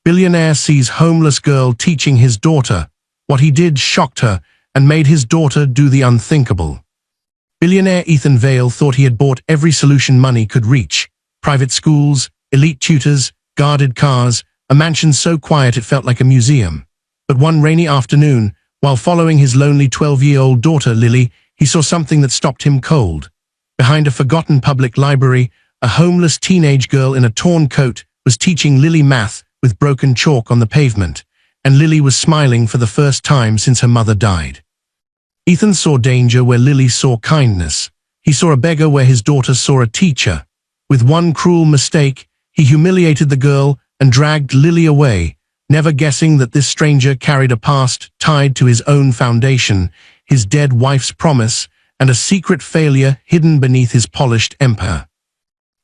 Billionaire sees homeless girl teaching his daughter. What he did shocked her and made his daughter do the unthinkable. Billionaire Ethan Vale thought he had bought every solution money could reach. Private schools, elite tutors, guarded cars, a mansion so quiet it felt like a museum. But one rainy afternoon, while following his lonely 12-year-old daughter Lily, he saw something that stopped him cold. Behind a forgotten public library, a homeless teenage girl in a torn coat was teaching Lily math with broken chalk on the pavement, and Lily was smiling for the first time since her mother died. Ethan saw danger where Lily saw kindness. He saw a beggar where his daughter saw a teacher. With one cruel mistake, he humiliated the girl and dragged Lily away, never guessing that this stranger carried a past tied to his own foundation, his dead wife's promise, and a secret failure hidden beneath his polished empire.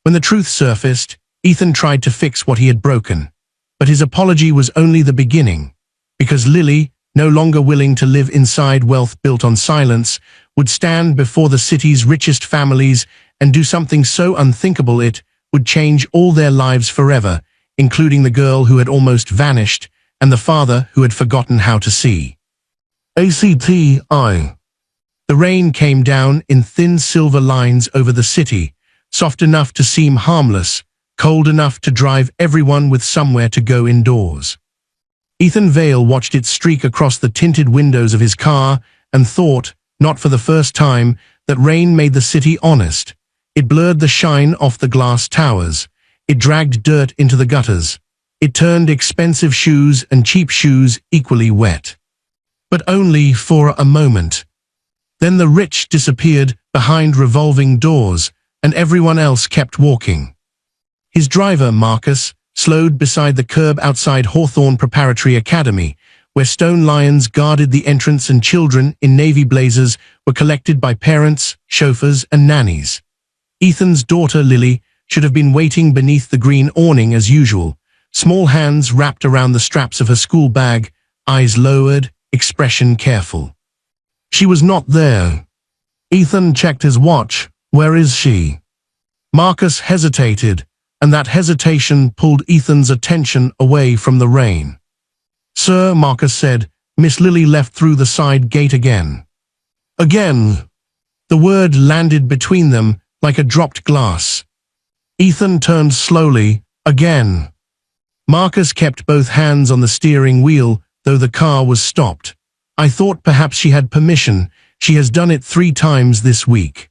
When the truth surfaced, Ethan tried to fix what he had broken. But his apology was only the beginning, because Lily, no longer willing to live inside wealth built on silence, would stand before the city's richest families and do something so unthinkable it would change all their lives forever, including the girl who had almost vanished and the father who had forgotten how to see. ACTI. The rain came down in thin silver lines over the city, soft enough to seem harmless, cold enough to drive everyone with somewhere to go indoors. Ethan Vale watched it streak across the tinted windows of his car and thought, not for the first time, that rain made the city honest. It blurred the shine off the glass towers. It dragged dirt into the gutters. It turned expensive shoes and cheap shoes equally wet. But only for a moment. Then the rich disappeared behind revolving doors, and everyone else kept walking. His driver, Marcus, slowed beside the curb outside Hawthorne Preparatory Academy, where stone lions guarded the entrance and children in navy blazers were collected by parents, chauffeurs, and nannies. Ethan's daughter, Lily, should have been waiting beneath the green awning as usual, small hands wrapped around the straps of her school bag, eyes lowered, expression careful. She was not there. Ethan checked his watch. Where is she? Marcus hesitated, and that hesitation pulled Ethan's attention away from the rain. Sir, Marcus said, Miss Lily left through the side gate again. Again. The word landed between them like a dropped glass. Ethan turned slowly. Again. Marcus kept both hands on the steering wheel, though the car was stopped. I thought perhaps she had permission. She has done it 3 times this week.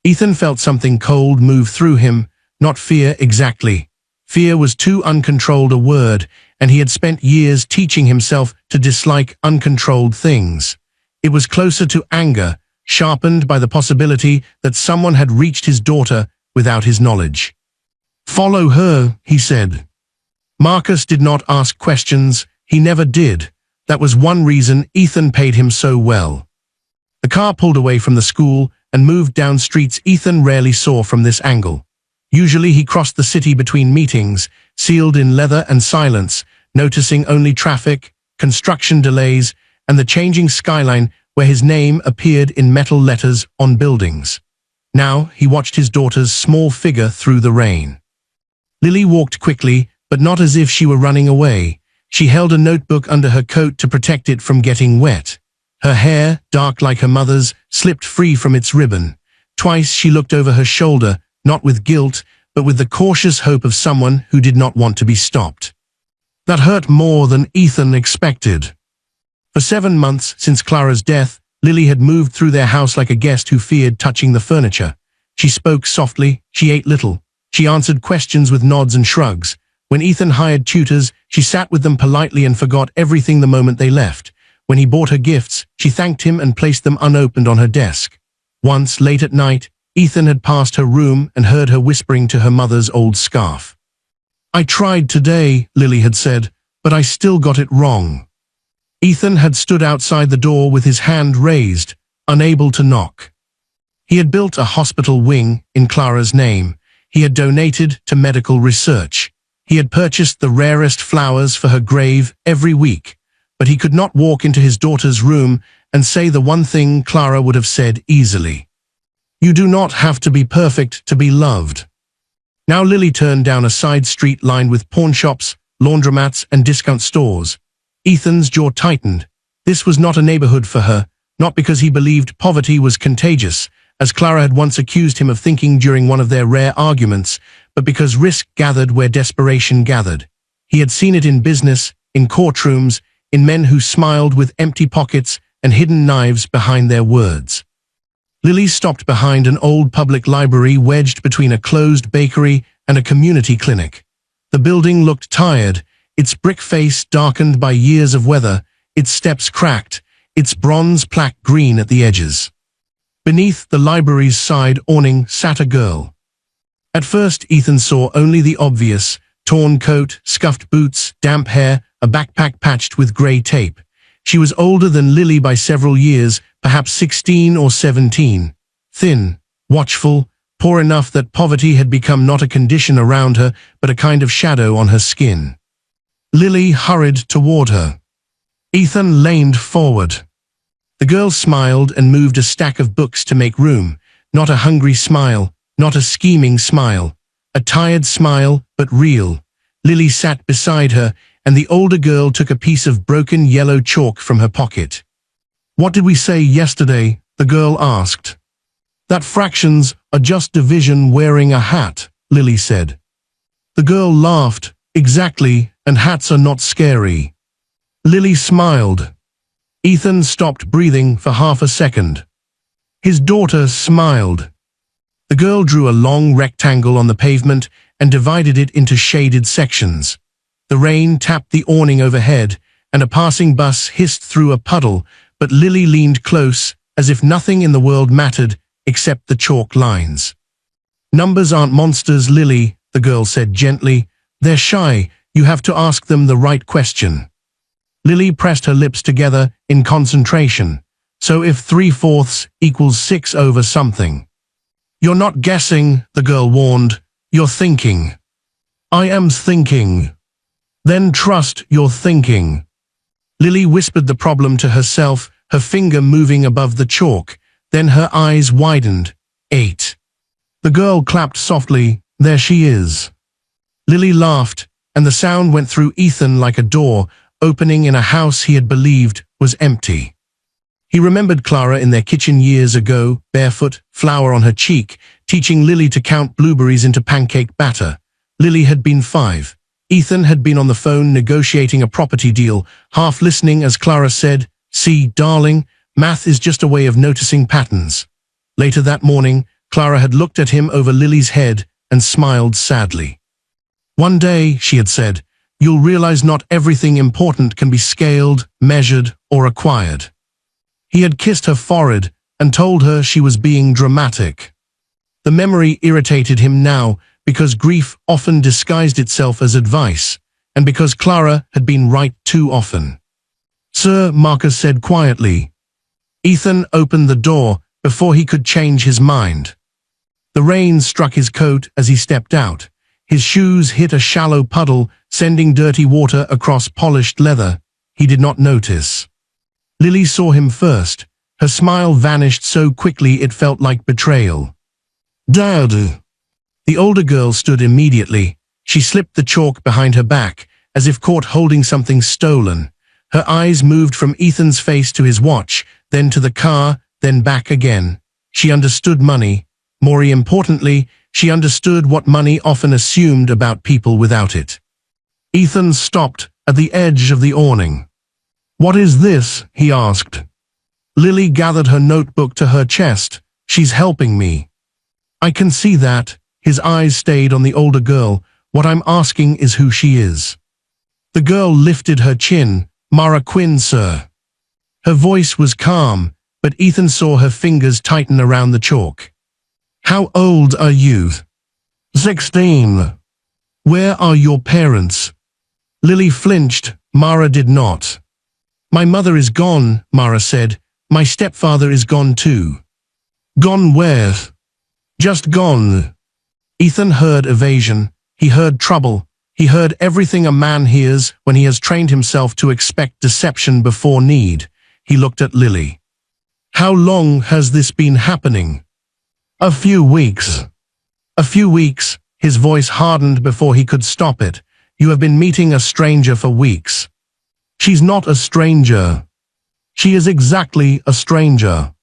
Ethan felt something cold move through him. Not fear exactly. Fear was too uncontrolled a word, and he had spent years teaching himself to dislike uncontrolled things. It was closer to anger, sharpened by the possibility that someone had reached his daughter without his knowledge. Follow her, he said. Marcus did not ask questions. He never did. That was one reason Ethan paid him so well. The car pulled away from the school and moved down streets Ethan rarely saw from this angle. Usually he crossed the city between meetings, sealed in leather and silence, noticing only traffic, construction delays, and the changing skyline where his name appeared in metal letters on buildings. Now he watched his daughter's small figure through the rain. Lily walked quickly, but not as if she were running away. She held a notebook under her coat to protect it from getting wet. Her hair, dark like her mother's, slipped free from its ribbon. Twice she looked over her shoulder, not with guilt, but with the cautious hope of someone who did not want to be stopped. That hurt more than Ethan expected. For 7 months since Clara's death, Lily had moved through their house like a guest who feared touching the furniture. She spoke softly, she ate little. She answered questions with nods and shrugs. When Ethan hired tutors, she sat with them politely and forgot everything the moment they left. When he bought her gifts, she thanked him and placed them unopened on her desk. Once, late at night, Ethan had passed her room and heard her whispering to her mother's old scarf. I tried today, Lily had said, but I still got it wrong. Ethan had stood outside the door with his hand raised, unable to knock. He had built a hospital wing in Clara's name. He had donated to medical research. He had purchased the rarest flowers for her grave every week, but he could not walk into his daughter's room and say the one thing Clara would have said easily. You do not have to be perfect to be loved. Now Lily turned down a side street lined with pawnshops, laundromats, and discount stores. Ethan's jaw tightened. This was not a neighborhood for her, not because he believed poverty was contagious, as Clara had once accused him of thinking during one of their rare arguments, but because risk gathered where desperation gathered. He had seen it in business, in courtrooms, in men who smiled with empty pockets and hidden knives behind their words. Lily stopped behind an old public library wedged between a closed bakery and a community clinic. The building looked tired, its brick face darkened by years of weather, its steps cracked, its bronze plaque green at the edges. Beneath the library's side awning sat a girl. At first Ethan saw only the obvious: torn coat, scuffed boots, damp hair, a backpack patched with grey tape. She was older than Lily by several years, perhaps 16 or 17. Thin, watchful, poor enough that poverty had become not a condition around her, but a kind of shadow on her skin. Lily hurried toward her. Ethan leaned forward. The girl smiled and moved a stack of books to make room, not a hungry smile, not a scheming smile. A tired smile, but real. Lily sat beside her, and the older girl took a piece of broken yellow chalk from her pocket. "What did we say yesterday?" the girl asked. "That fractions are just division wearing a hat," Lily said. The girl laughed. "Exactly, and hats are not scary." Lily smiled. Ethan stopped breathing for half a second. His daughter smiled. The girl drew a long rectangle on the pavement and divided it into shaded sections. The rain tapped the awning overhead, and a passing bus hissed through a puddle, but Lily leaned close, as if nothing in the world mattered except the chalk lines. "Numbers aren't monsters, Lily," the girl said gently. "They're shy. You have to ask them the right question." Lily pressed her lips together in concentration. "So if 3/4 equals 6 over something?" "You're not guessing," the girl warned. "You're thinking." "I am thinking." "Then trust your thinking." Lily whispered the problem to herself, her finger moving above the chalk. Then her eyes widened. 8. The girl clapped softly. "There she is." Lily laughed, and the sound went through Ethan like a door, opening in a house he had believed was empty. He remembered Clara in their kitchen years ago, barefoot, flour on her cheek, teaching Lily to count blueberries into pancake batter. Lily had been 5. Ethan had been on the phone negotiating a property deal, half listening as Clara said, "See, darling, math is just a way of noticing patterns." Later that morning, Clara had looked at him over Lily's head and smiled sadly. "One day," she had said, "you'll realize not everything important can be scaled, measured, or acquired." He had kissed her forehead and told her she was being dramatic. The memory irritated him now, because grief often disguised itself as advice, and because Clara had been right too often. "Sir," Marcus said quietly. Ethan opened the door before he could change his mind. The rain struck his coat as he stepped out. His shoes hit a shallow puddle, sending dirty water across polished leather. He did not notice. Lily saw him first. Her smile vanished so quickly it felt like betrayal. "Dad!" The older girl stood immediately. She slipped the chalk behind her back, as if caught holding something stolen. Her eyes moved from Ethan's face to his watch, then to the car, then back again. She understood money. More importantly, she understood what money often assumed about people without it. Ethan stopped at the edge of the awning. "What is this?" he asked. Lily gathered her notebook to her chest. "She's helping me." "I can see that." His eyes stayed on the older girl. "What I'm asking is who she is." The girl lifted her chin. "Mara Quinn, sir." Her voice was calm, but Ethan saw her fingers tighten around the chalk. "How old are you?" 16. "Where are your parents?" Lily flinched. Mara did not. "My mother is gone," Mara said. "My stepfather is gone too." "Gone where?" "Just gone." Ethan heard evasion. He heard trouble. He heard everything a man hears when he has trained himself to expect deception before need. He looked at Lily. "How long has this been happening?" "A few weeks." "A few weeks." His voice hardened before he could stop it. You have been meeting a stranger for weeks. She's not a stranger. She is exactly a stranger.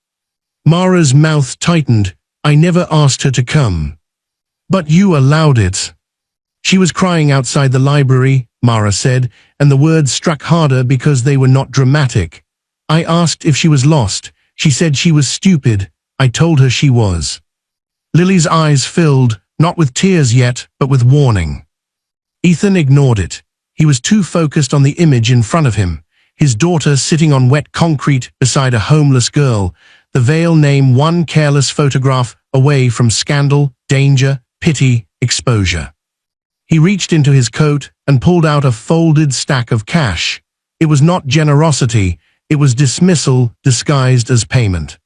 Mara's mouth tightened. I never asked her to come. But you allowed it. She was crying outside the library, Mara said, and the words struck harder because they were not dramatic. I asked if she was lost. She said she was stupid. I told her she was. Lily's eyes filled, not with tears yet, but with warning. Ethan ignored it. He was too focused on the image in front of him, his daughter sitting on wet concrete beside a homeless girl, the veil name one careless photograph away from scandal, danger, pity, exposure. He reached into his coat and pulled out a folded stack of cash. It was not generosity, it was dismissal disguised as payment.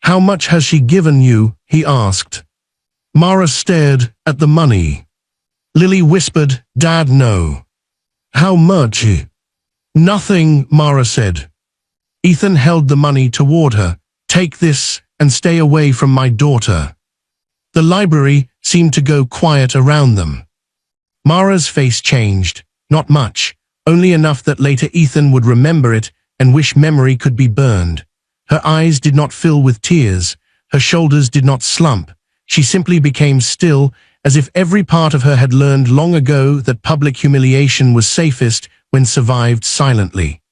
How much has she given you? He asked. Mara stared at the money. Lily whispered, Dad, no. How much? Nothing, Mara said. Ethan held the money toward her. Take this and stay away from my daughter. The library seemed to go quiet around them. Mara's face changed, not much, only enough that later Ethan would remember it and wish memory could be burned. Her eyes did not fill with tears, her shoulders did not slump. She simply became still, as if every part of her had learned long ago that public humiliation was safest when survived silently.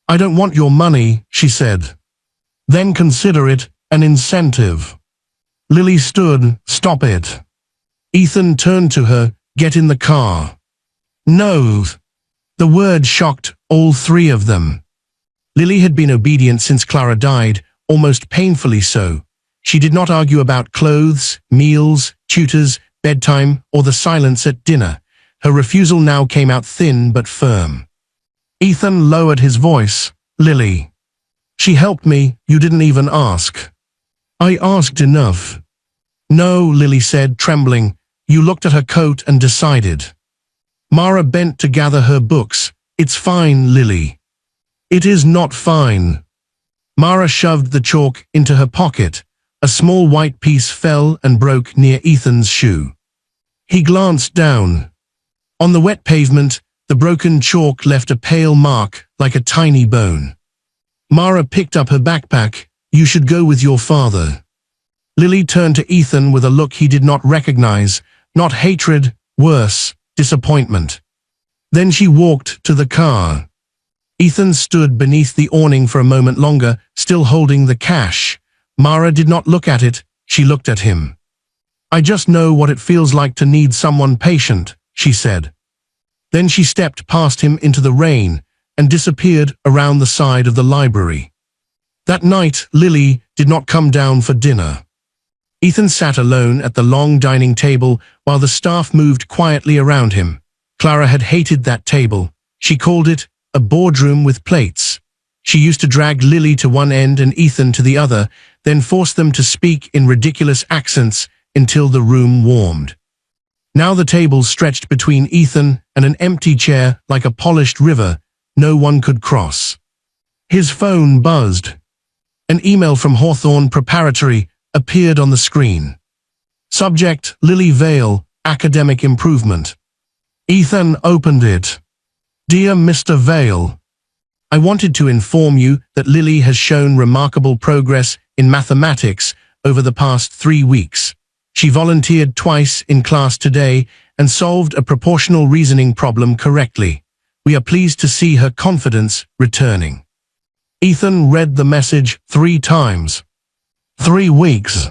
I don't want your money, she said. Then consider it an incentive. Lily stood. Stop it. Ethan turned to her. Get in the car. No. The word shocked all three of them. Lily had been obedient since Clara died, almost painfully so. She did not argue about clothes, meals, tutors, bedtime, or the silence at dinner. Her refusal now came out thin but firm. Ethan lowered his voice. Lily. She helped me, you didn't even ask. I asked enough. No, Lily said, trembling. You looked at her coat and decided. Mara bent to gather her books. It's fine, Lily. It is not fine. Mara shoved the chalk into her pocket. A small white piece fell and broke near Ethan's shoe. He glanced down. On the wet pavement, the broken chalk left a pale mark like a tiny bone. Mara picked up her backpack. You should go with your father. Lily turned to Ethan with a look he did not recognize, not hatred, worse, disappointment. Then she walked to the car. Ethan stood beneath the awning for a moment longer, still holding the cash. Mara did not look at it, she looked at him. I just know what it feels like to need someone patient, she said. Then she stepped past him into the rain and disappeared around the side of the library. That night, Lily did not come down for dinner. Ethan sat alone at the long dining table while the staff moved quietly around him. Clara had hated that table. She called it a boardroom with plates. She used to drag Lily to one end and Ethan to the other, then force them to speak in ridiculous accents until the room warmed. Now the table stretched between Ethan and an empty chair like a polished river no one could cross. His phone buzzed. An email from Hawthorne Preparatory appeared on the screen. Subject, Lily Vale, Academic Improvement. Ethan opened it. Dear Mr. Vale, I wanted to inform you that Lily has shown remarkable progress in mathematics over the past 3 weeks. She volunteered twice in class today and solved a proportional reasoning problem correctly. We are pleased to see her confidence returning. Ethan read the message 3 times. 3 weeks.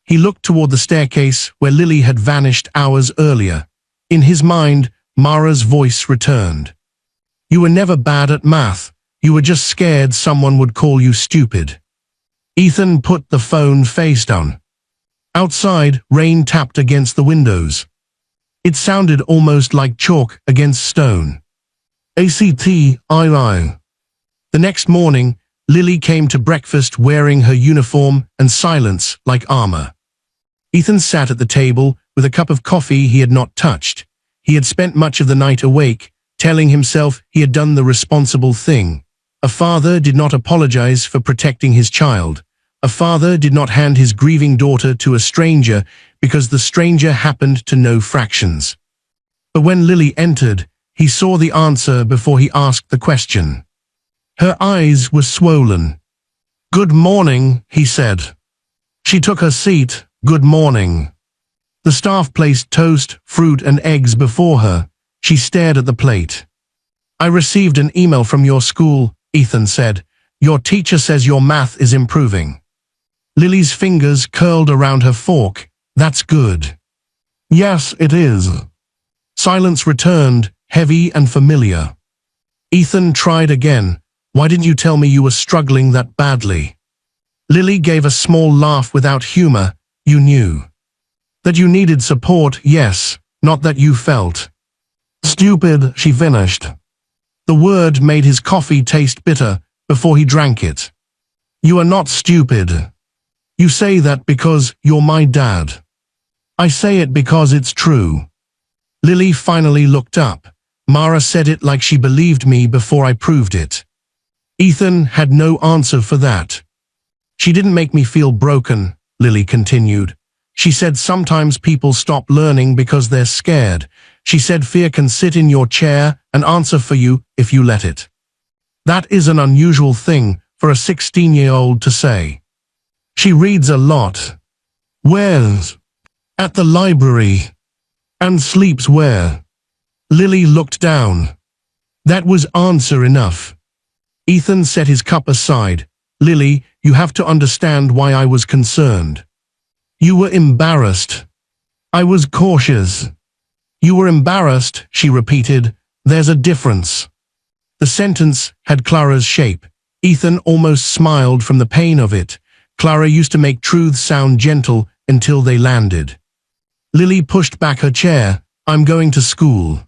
He looked toward the staircase where Lily had vanished hours earlier. In his mind, Mara's voice returned. You were never bad at math. You were just scared someone would call you stupid. Ethan put the phone face down. Outside, rain tapped against the windows. It sounded almost like chalk against stone. ACTII. The next morning, Lily came to breakfast wearing her uniform and silence like armor. Ethan sat at the table with a cup of coffee he had not touched. He had spent much of the night awake, telling himself he had done the responsible thing. A father did not apologize for protecting his child. A father did not hand his grieving daughter to a stranger because the stranger happened to know fractions. But when Lily entered, he saw the answer before he asked the question. Her eyes were swollen. "Good morning," he said. She took her seat. "Good morning." The staff placed toast, fruit and eggs before her. She stared at the plate. "I received an email from your school," Ethan said. "Your teacher says your math is improving." Lily's fingers curled around her fork. "That's good." "Yes, it is." Silence returned, heavy and familiar. Ethan tried again. "Why didn't you tell me you were struggling that badly?" Lily gave a small laugh without humor. "You knew. That you needed support, yes, not that you felt." "Stupid," she finished. The word made his coffee taste bitter before he drank it. "You are not stupid. You say that because you're my dad. I say it because it's true." Lily finally looked up. "Mara said it like she believed me before I proved it." Ethan had no answer for that. "She didn't make me feel broken," Lily continued. "She said sometimes people stop learning because they're scared. She said fear can sit in your chair and answer for you if you let it. That is an unusual thing for a 16-year-old to say." "She reads a lot." "Where?" "At the library." "And sleeps where?" Lily looked down. That was answer enough. Ethan set his cup aside. "Lily, you have to understand why I was concerned. You were embarrassed. I was cautious." "You were embarrassed," she repeated. "There's a difference." The sentence had Clara's shape. Ethan almost smiled from the pain of it. Clara used to make truths sound gentle until they landed. Lily pushed back her chair. "I'm going to school.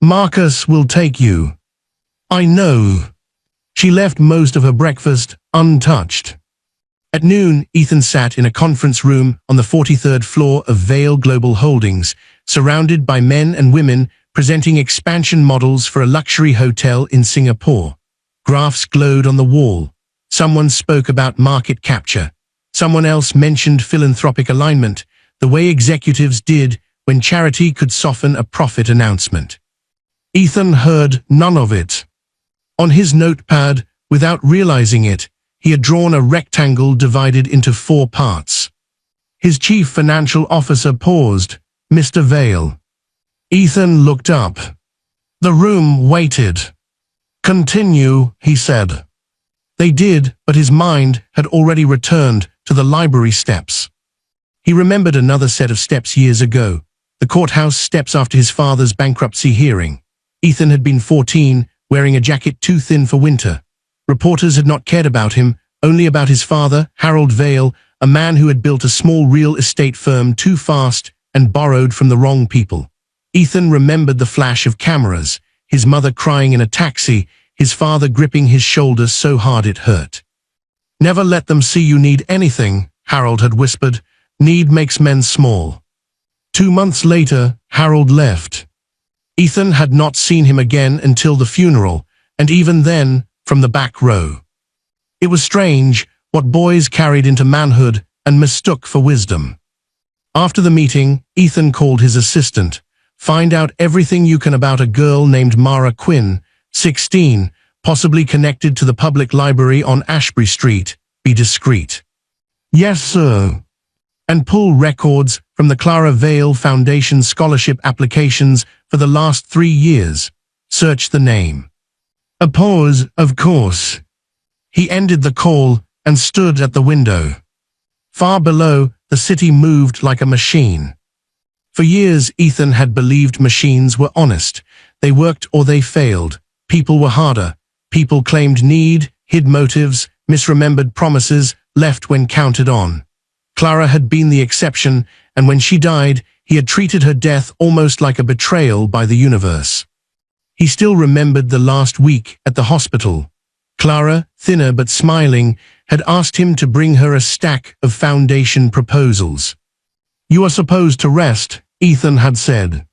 Marcus will take you." "I know." She left most of her breakfast untouched. At noon, Ethan sat in a conference room on the 43rd floor of Vale Global Holdings, surrounded by men and women presenting expansion models for a luxury hotel in Singapore. Graphs glowed on the wall. Someone spoke about market capture. Someone else mentioned philanthropic alignment, the way executives did when charity could soften a profit announcement. Ethan heard none of it. On his notepad, without realizing it, he had drawn a rectangle divided into 4 parts. His chief financial officer paused. "Mr. Vale." Ethan looked up. The room waited. "Continue," he said. They did, but his mind had already returned to the library steps. He remembered another set of steps years ago, the courthouse steps after his father's bankruptcy hearing. Ethan had been 14, wearing a jacket too thin for winter. Reporters had not cared about him, only about his father, Harold Vale, a man who had built a small real estate firm too fast and borrowed from the wrong people. Ethan remembered the flash of cameras, his mother crying in a taxi, his father gripping his shoulder so hard it hurt. "Never let them see you need anything," Harold had whispered. "Need makes men small." 2 months later, Harold left. Ethan had not seen him again until the funeral, and even then, from the back row. It was strange what boys carried into manhood and mistook for wisdom. After the meeting, Ethan called his assistant. "Find out everything you can about a girl named Mara Quinn, 16, possibly connected to the public library on Ashbury Street. Be discreet." "Yes, sir." "And pull records from the Clara Vale Foundation scholarship applications for the last 3 years. Search the name." A pause, "Of course." He ended the call and stood at the window. Far below, the city moved like a machine. For years, Ethan had believed machines were honest. They worked or they failed. People were harder. People claimed need, hid motives, misremembered promises, left when counted on. Clara had been the exception, and when she died, he had treated her death almost like a betrayal by the universe. He still remembered the last week at the hospital. Clara, thinner but smiling, had asked him to bring her a stack of foundation proposals. "You are supposed to rest," Ethan had said.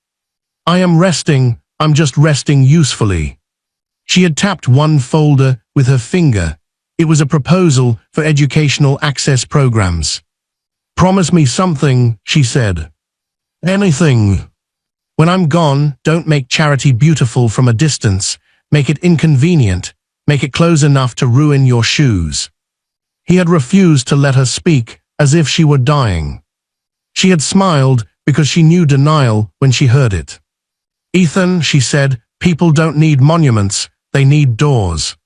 "I am resting, I'm just resting usefully." She had tapped one folder with her finger. It was a proposal for educational access programs. "Promise me something," she said. "Anything." When I'm gone, don't make charity beautiful from a distance. Make it inconvenient. Make it close enough to ruin your shoes. He had refused to let her speak, as if she were dying. She had smiled because she knew denial when she heard it. Ethan, she said, people don't need monuments, they need doors.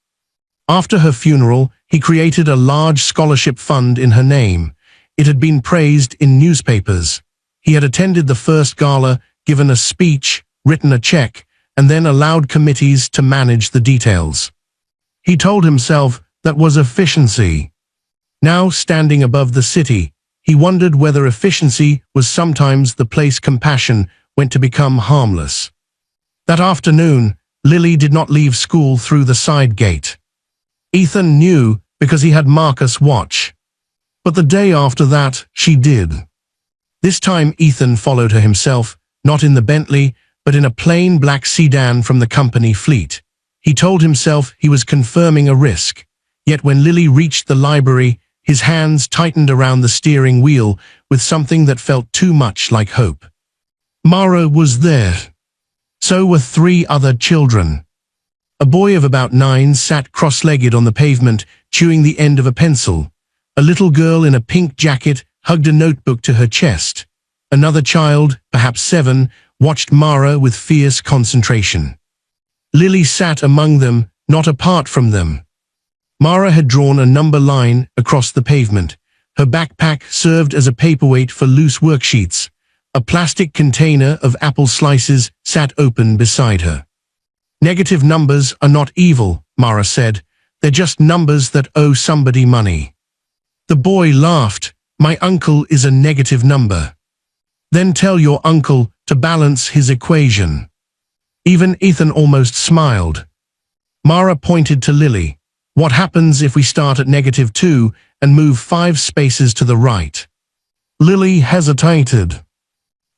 After her funeral, he created a large scholarship fund in her name. It had been praised in newspapers. He had attended the first gala, given a speech, written a check, and then allowed committees to manage the details. He told himself that was efficiency. Now, standing above the city, he wondered whether efficiency was sometimes the place compassion went to become harmless. That afternoon, Lily did not leave school through the side gate. Ethan knew because he had Marcus watch. But the day after that, she did. This time Ethan followed her himself, not in the Bentley, but in a plain black sedan from the company fleet. He told himself he was confirming a risk. Yet when Lily reached the library, his hands tightened around the steering wheel with something that felt too much like hope. Mara was there. So were 3 other children. A boy of about 9 sat cross-legged on the pavement, chewing the end of a pencil. A little girl in a pink jacket hugged a notebook to her chest. Another child, perhaps 7, watched Mara with fierce concentration. Lily sat among them, not apart from them. Mara had drawn a number line across the pavement. Her backpack served as a paperweight for loose worksheets. A plastic container of apple slices sat open beside her. Negative numbers are not evil, Mara said. They're just numbers that owe somebody money. The boy laughed. My uncle is a negative number. Then tell your uncle to balance his equation. Even Ethan almost smiled. Mara pointed to Lily. What happens if we start at -2 and move 5 spaces to the right? Lily hesitated.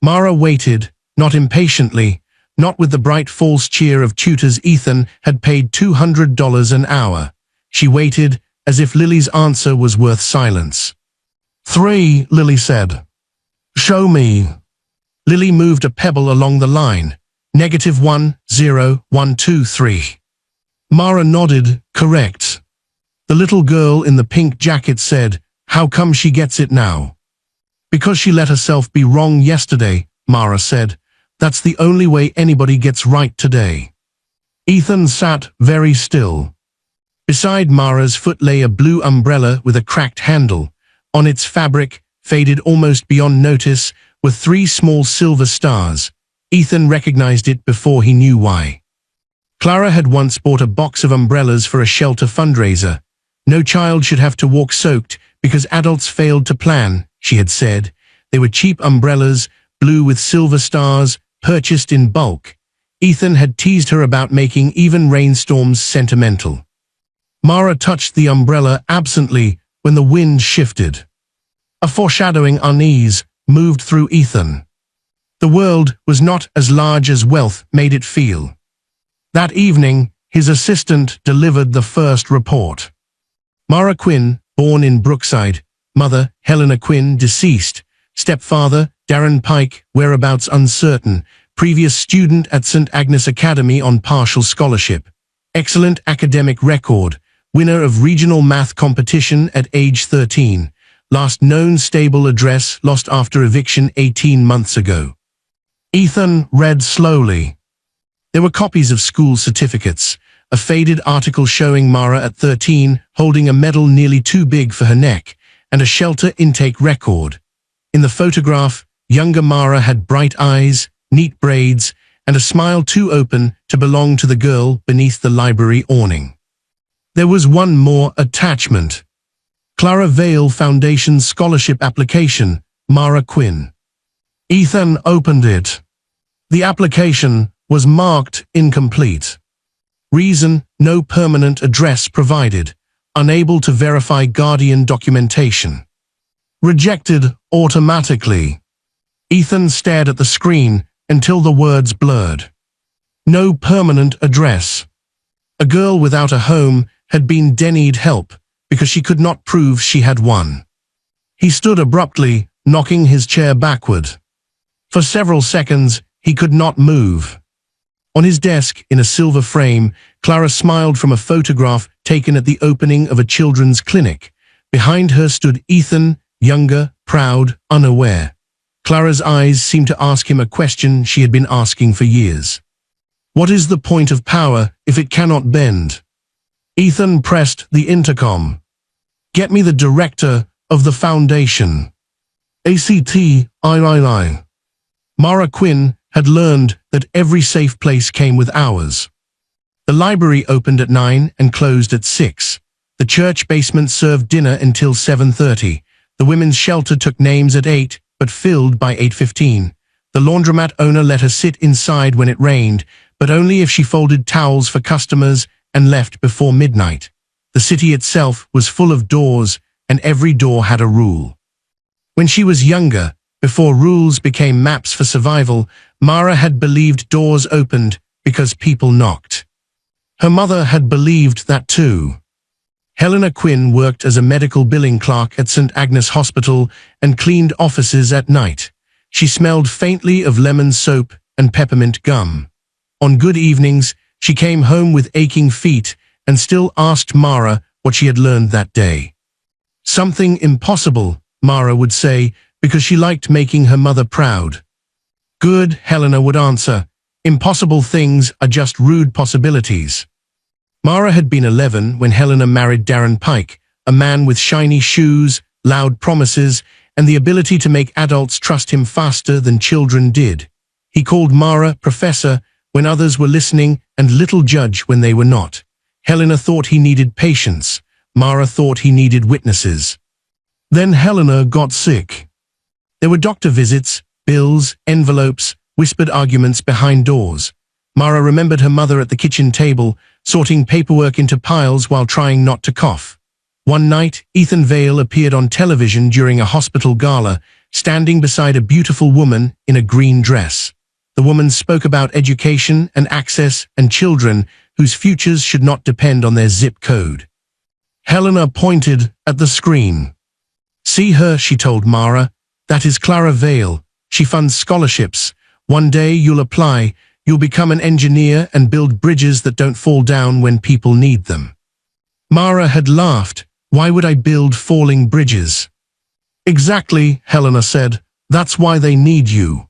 Mara waited, not impatiently, not with the bright false cheer of tutors Ethan had paid $200 an hour. She waited, as if Lily's answer was worth silence. 3, Lily said. Show me. Lily moved a pebble along the line. -1, 0, 1, 2, 3. Mara nodded, correct. The little girl in the pink jacket said, how come she gets it now? Because she let herself be wrong yesterday, Mara said. That's the only way anybody gets right today. Ethan sat very still. Beside Mara's foot lay a blue umbrella with a cracked handle. On its fabric, faded almost beyond notice, were 3 small silver stars. Ethan recognized it before he knew why. Clara had once bought a box of umbrellas for a shelter fundraiser. No child should have to walk soaked because adults failed to plan, she had said. They were cheap umbrellas, blue with silver stars, purchased in bulk. Ethan had teased her about making even rainstorms sentimental. Mara touched the umbrella absently when the wind shifted. A foreshadowing unease moved through Ethan. The world was not as large as wealth made it feel. That evening, his assistant delivered the first report. Mara Quinn, born in Brookside, mother, Helena Quinn, deceased, stepfather, Darren Pike, whereabouts uncertain, previous student at St. Agnes Academy on partial scholarship, excellent academic record, winner of regional math competition at age 13, last known stable address lost after eviction 18 months ago. Ethan read slowly. There were copies of school certificates, a faded article showing Mara at 13 holding a medal nearly too big for her neck, and a shelter intake record. In the photograph, younger Mara had bright eyes, neat braids, and a smile too open to belong to the girl beneath the library awning. There was one more attachment. Clara Vale Foundation scholarship application, Mara Quinn. Ethan opened it. The application was marked incomplete. Reason, no permanent address provided, unable to verify guardian documentation. Rejected automatically. Ethan stared at the screen until the words blurred. No permanent address. A girl without a home had been denied help because she could not prove she had one. He stood abruptly, knocking his chair backward. For several seconds, He could not move. On his desk, in a silver frame, Clara smiled from a photograph taken at the opening of a children's clinic. Behind her stood Ethan, younger, proud, unaware. Clara's eyes seemed to ask him a question she had been asking for years. What is the point of power if it cannot bend? Ethan pressed the intercom. Get me the director of the foundation. ACT. Mara Quinn had learned that every safe place came with hours. The library opened at 9 and closed at 6. The church basement served dinner until 7:30. The women's shelter took names at 8, but filled by 8:15. The laundromat owner let her sit inside when it rained, but only if she folded towels for customers and left before midnight. The city itself was full of doors, and every door had a rule. When she was younger, before rules became maps for survival, Mara had believed doors opened because people knocked. Her mother had believed that too. Helena Quinn worked as a medical billing clerk at St. Agnes Hospital and cleaned offices at night. She smelled faintly of lemon soap and peppermint gum. On good evenings, she came home with aching feet and still asked Mara what she had learned that day. Something impossible, Mara would say, because she liked making her mother proud. Good, Helena would answer. Impossible things are just rude possibilities. Mara had been 11 when Helena married Darren Pike, a man with shiny shoes, loud promises, and the ability to make adults trust him faster than children did. He called Mara Professor when others were listening and little judge when they were not. Helena thought he needed patience. Mara thought he needed witnesses. Then Helena got sick. There were doctor visits, bills, envelopes, whispered arguments behind doors. Mara remembered her mother at the kitchen table, sorting paperwork into piles while trying not to cough. One night, Ethan Vale appeared on television during a hospital gala, standing beside a beautiful woman in a green dress. The woman spoke about education and access and children whose futures should not depend on their zip code. Helena pointed at the screen. See her, she told Mara. That is Clara Vale. She funds scholarships. One day you'll apply, you'll become an engineer and build bridges that don't fall down when people need them. Mara had laughed. Why would I build falling bridges? Exactly, Helena said. That's why they need you.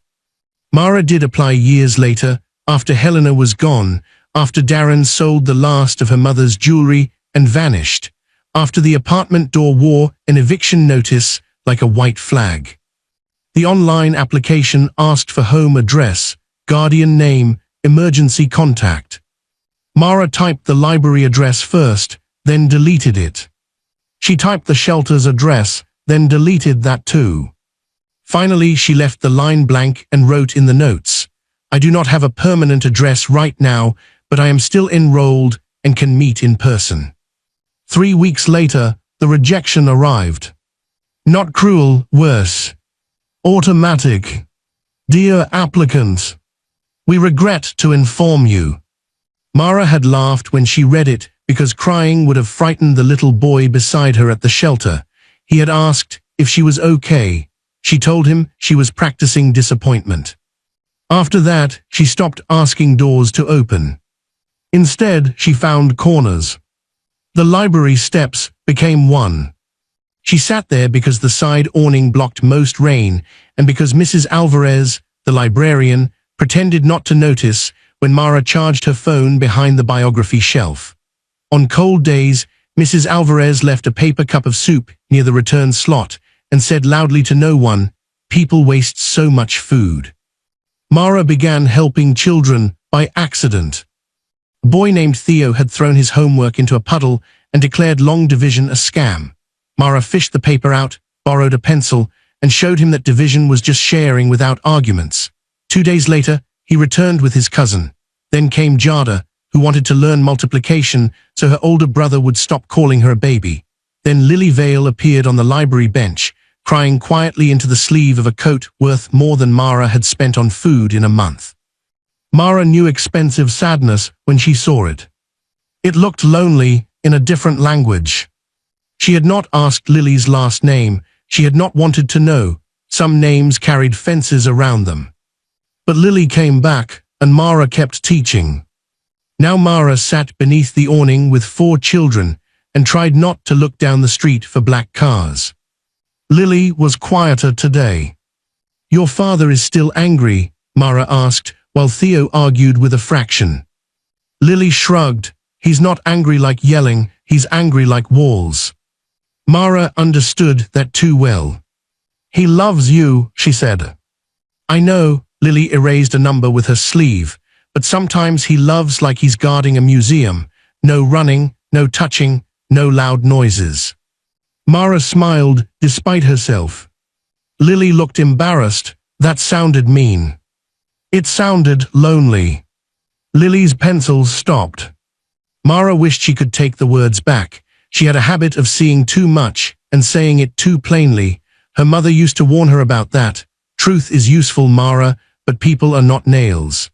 Mara did apply years later, after Helena was gone, after Darren sold the last of her mother's jewelry and vanished, after the apartment door wore an eviction notice like a white flag. The online application asked for home address, guardian name, emergency contact. Mara typed the library address first, then deleted it. She typed the shelter's address, then deleted that too. Finally, she left the line blank and wrote in the notes, I do not have a permanent address right now, but I am still enrolled and can meet in person. 3 weeks later, the rejection arrived. Not cruel, worse. Automatic. Dear applicant, we regret to inform you. Mara had laughed when she read it because crying would have frightened the little boy beside her at the shelter. He had asked if she was okay. She told him she was practicing disappointment. After that, she stopped asking doors to open. Instead, she found corners. The library steps became one. She sat there because the side awning blocked most rain and because Mrs. Alvarez, the librarian, pretended not to notice when Mara charged her phone behind the biography shelf. On cold days, Mrs. Alvarez left a paper cup of soup near the return slot and said loudly to no one, "People waste so much food." Mara began helping children by accident. A boy named Theo had thrown his homework into a puddle and declared long division a scam. Mara fished the paper out, borrowed a pencil, and showed him that division was just sharing without arguments. 2 days later, he returned with his cousin. Then came Jada, who wanted to learn multiplication so her older brother would stop calling her a baby. Then Lily Vale appeared on the library bench, crying quietly into the sleeve of a coat worth more than Mara had spent on food in a month. Mara knew expensive sadness when she saw it. It looked lonely in a different language. She had not asked Lily's last name. She had not wanted to know. Some names carried fences around them. But Lily came back, and Mara kept teaching. Now Mara sat beneath the awning with 4 children and tried not to look down the street for black cars. Lily was quieter today. Your father is still angry, Mara asked, while Theo argued with a fraction. Lily shrugged. He's not angry like yelling, he's angry like walls. Mara understood that too well. He loves you, she said. I know, Lily erased a number with her sleeve, but sometimes he loves like he's guarding a museum. No running, no touching, no loud noises. Mara smiled, despite herself. Lily looked embarrassed. That sounded mean. It sounded lonely. Lily's pencils stopped. Mara wished she could take the words back. She had a habit of seeing too much and saying it too plainly. Her mother used to warn her about that. Truth is useful, Mara, but people are not nails.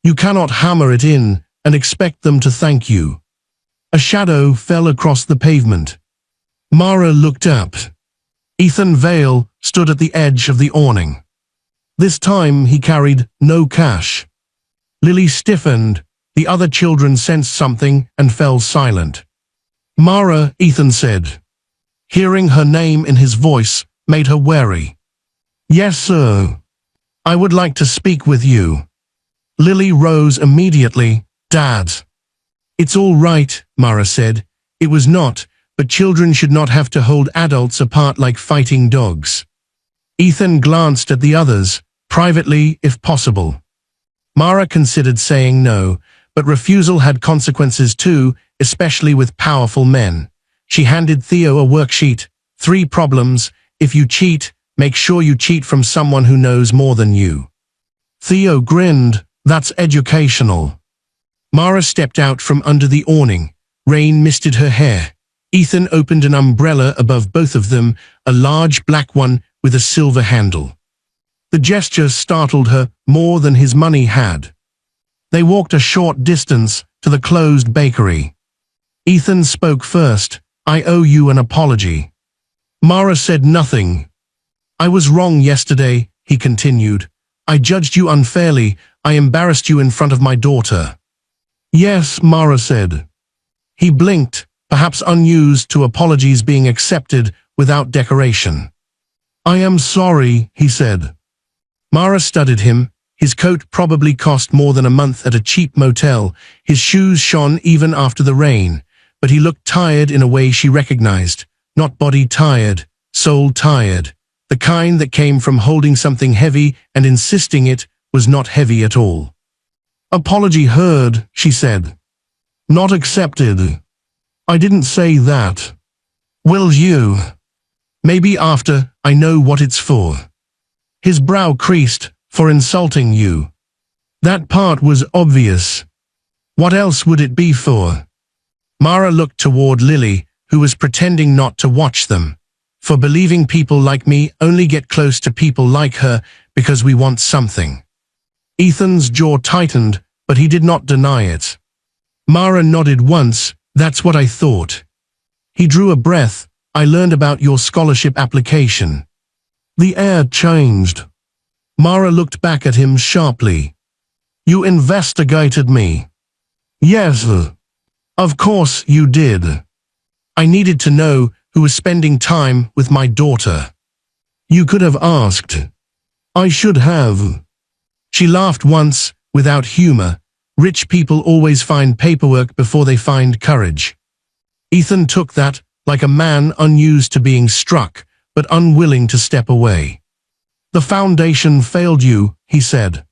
You cannot hammer it in and expect them to thank you. A shadow fell across the pavement. Mara looked up. Ethan Vale stood at the edge of the awning. This time he carried no cash. Lily stiffened. The other children sensed something and fell silent. Mara, Ethan said. Hearing her name in his voice made her wary. Yes, sir. I would like to speak with you. Lily rose immediately. Dad. It's all right, Mara said. It was not, but children should not have to hold adults apart like fighting dogs. Ethan glanced at the others, privately if possible. Mara considered saying no, but refusal had consequences too, especially with powerful men. She handed Theo a worksheet. 3 problems. If you cheat, make sure you cheat from someone who knows more than you. Theo grinned. That's educational. Mara stepped out from under the awning. Rain misted her hair. Ethan opened an umbrella above both of them, a large black one with a silver handle. The gesture startled her more than his money had. They walked a short distance to the closed bakery. Ethan spoke first. I owe you an apology. Mara said nothing. I was wrong yesterday, he continued. I judged you unfairly. I embarrassed you in front of my daughter. Yes, Mara said. He blinked, perhaps unused to apologies being accepted without decoration. I am sorry, he said. Mara studied him. His coat probably cost more than a month at a cheap motel. His shoes shone even after the rain, but he looked tired in a way she recognized. Not body tired, soul tired. The kind that came from holding something heavy and insisting it was not heavy at all. Apology heard, she said. Not accepted. I didn't say that. Will you? Maybe after I know what it's for. His brow creased. For insulting you. That part was obvious. What else would it be for? Mara looked toward Lily, who was pretending not to watch them. For believing people like me only get close to people like her because we want something. Ethan's jaw tightened, but he did not deny it. Mara nodded once. That's what I thought. He drew a breath. I learned about your scholarship application. The air changed. Mara looked back at him sharply. You investigated me. Yes. Of course you did. I needed to know who was spending time with my daughter. You could have asked. I should have. She laughed once, without humor. Rich people always find paperwork before they find courage. Ethan took that, like a man unused to being struck, but unwilling to step away. The foundation failed you, he said.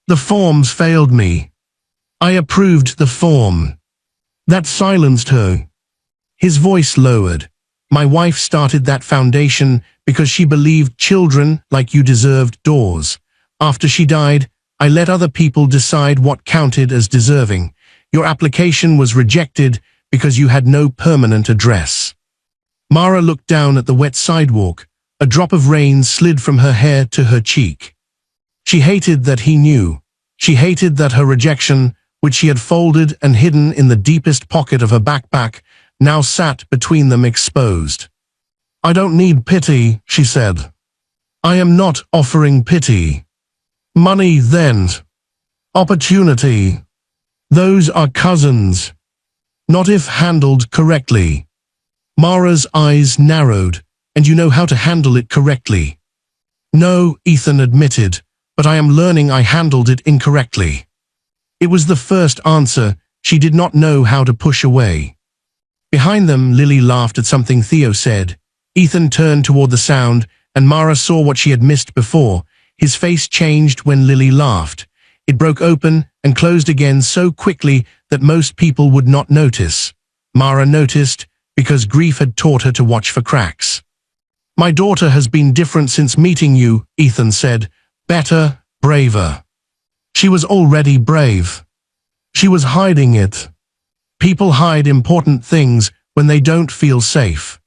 The forms failed me. I approved the form. That silenced her. His voice lowered. My wife started that foundation because she believed children like you deserved doors. After she died, I let other people decide what counted as deserving. Your application was rejected because you had no permanent address. Mara looked down at the wet sidewalk. A drop of rain slid from her hair to her cheek. She hated that he knew. She hated that her rejection, which she had folded and hidden in the deepest pocket of her backpack, now sat between them exposed. I don't need pity, she said. I am not offering pity. Money then. Opportunity. Those are cousins. Not if handled correctly. Mara's eyes narrowed. And you know how to handle it correctly. No, Ethan admitted, but I am learning I handled it incorrectly. It was the first answer she did not know how to push away. Behind them, Lily laughed at something Theo said. Ethan turned toward the sound, and Mara saw what she had missed before. His face changed when Lily laughed. It broke open and closed again so quickly that most people would not notice. Mara noticed because grief had taught her to watch for cracks. My daughter has been different since meeting you, Ethan said. Better, braver. She was already brave. She was hiding it. People hide important things when they don't feel safe.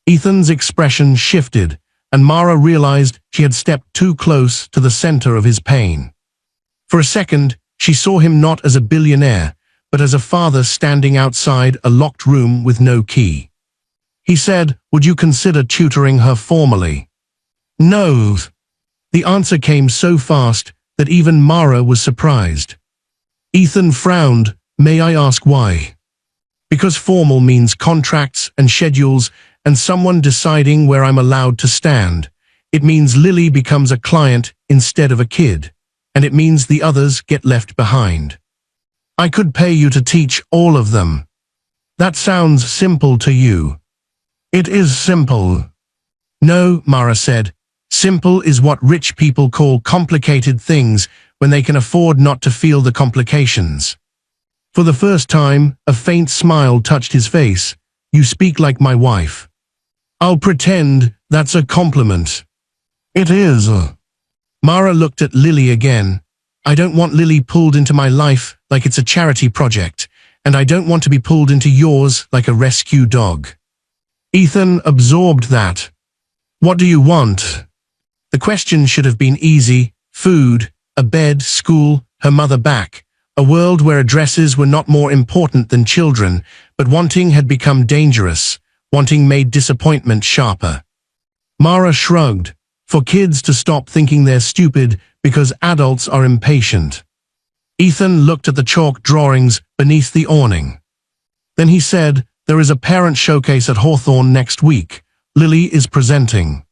Ethan's expression shifted, and Mara realized she had stepped too close to the center of his pain. For a second, she saw him not as a billionaire, but as a father standing outside a locked room with no key. He said, "Would you consider tutoring her formally?" No. The answer came so fast that even Mara was surprised. Ethan frowned. May I ask why? Because formal means contracts and schedules and someone deciding where I'm allowed to stand. It means Lily becomes a client instead of a kid, and it means the others get left behind. I could pay you to teach all of them. That sounds simple to you. It is simple. No, Mara said. Simple is what rich people call complicated things when they can afford not to feel the complications. For the first time, a faint smile touched his face. You speak like my wife. I'll pretend that's a compliment. It is. Mara looked at Lily again. I don't want Lily pulled into my life like it's a charity project, and I don't want to be pulled into yours like a rescue dog. Ethan absorbed that. What do you want? The question should have been easy. Food, a bed, school, her mother back. A world where addresses were not more important than children, but wanting had become dangerous. Wanting made disappointment sharper. Mara shrugged. For kids to stop thinking they're stupid because adults are impatient. Ethan looked at the chalk drawings beneath the awning. Then he said, there is a parent showcase at Hawthorne next week. Lily is presenting.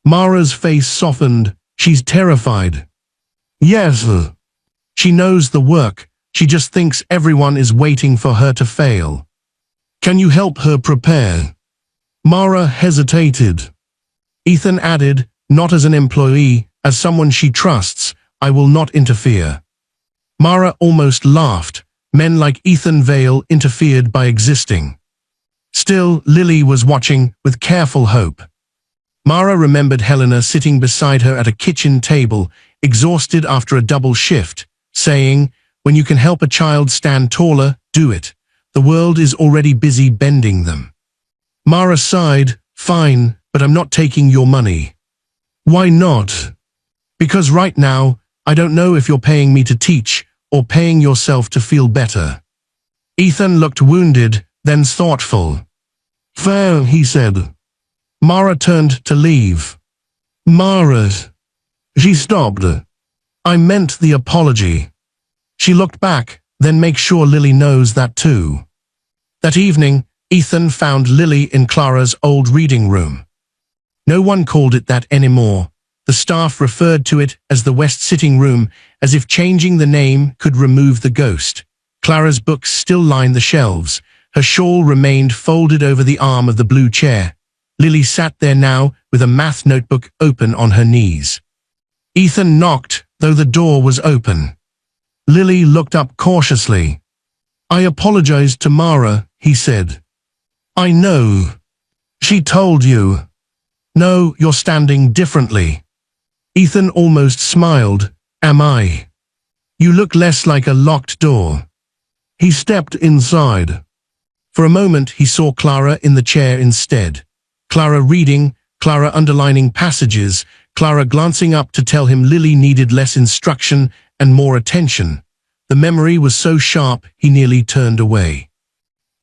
Mara's face softened. She's terrified. Yes. She knows the work. She just thinks everyone is waiting for her to fail. Can you help her prepare? Mara hesitated. Ethan added, not as an employee, as someone she trusts, I will not interfere. Mara almost laughed. Men like Ethan Vale interfered by existing. Still, Lily was watching with careful hope. Mara remembered Helena sitting beside her at a kitchen table, exhausted after a double shift, saying, when you can help a child stand taller, do it. The world is already busy bending them. Mara sighed, fine, but I'm not taking your money. Why not? Because right now, I don't know if you're paying me to teach or paying yourself to feel better. Ethan looked wounded, then thoughtful. Fair, he said. Mara turned to leave. Mara. She stopped. I meant the apology. She looked back, then make sure Lily knows that too. That evening, Ethan found Lily in Clara's old reading room. No one called it that anymore. The staff referred to it as the West Sitting Room, as if changing the name could remove the ghost. Clara's books still lined the shelves. Her shawl remained folded over the arm of the blue chair. Lily sat there now with a math notebook open on her knees. Ethan knocked, though the door was open. Lily looked up cautiously. I apologized to Mara, he said. I know. She told you. No, you're standing differently. Ethan almost smiled. Am I? You look less like a locked door. He stepped inside. For a moment he saw Clara in the chair instead. Clara reading, Clara underlining passages, Clara glancing up to tell him Lily needed less instruction and more attention. The memory was so sharp he nearly turned away.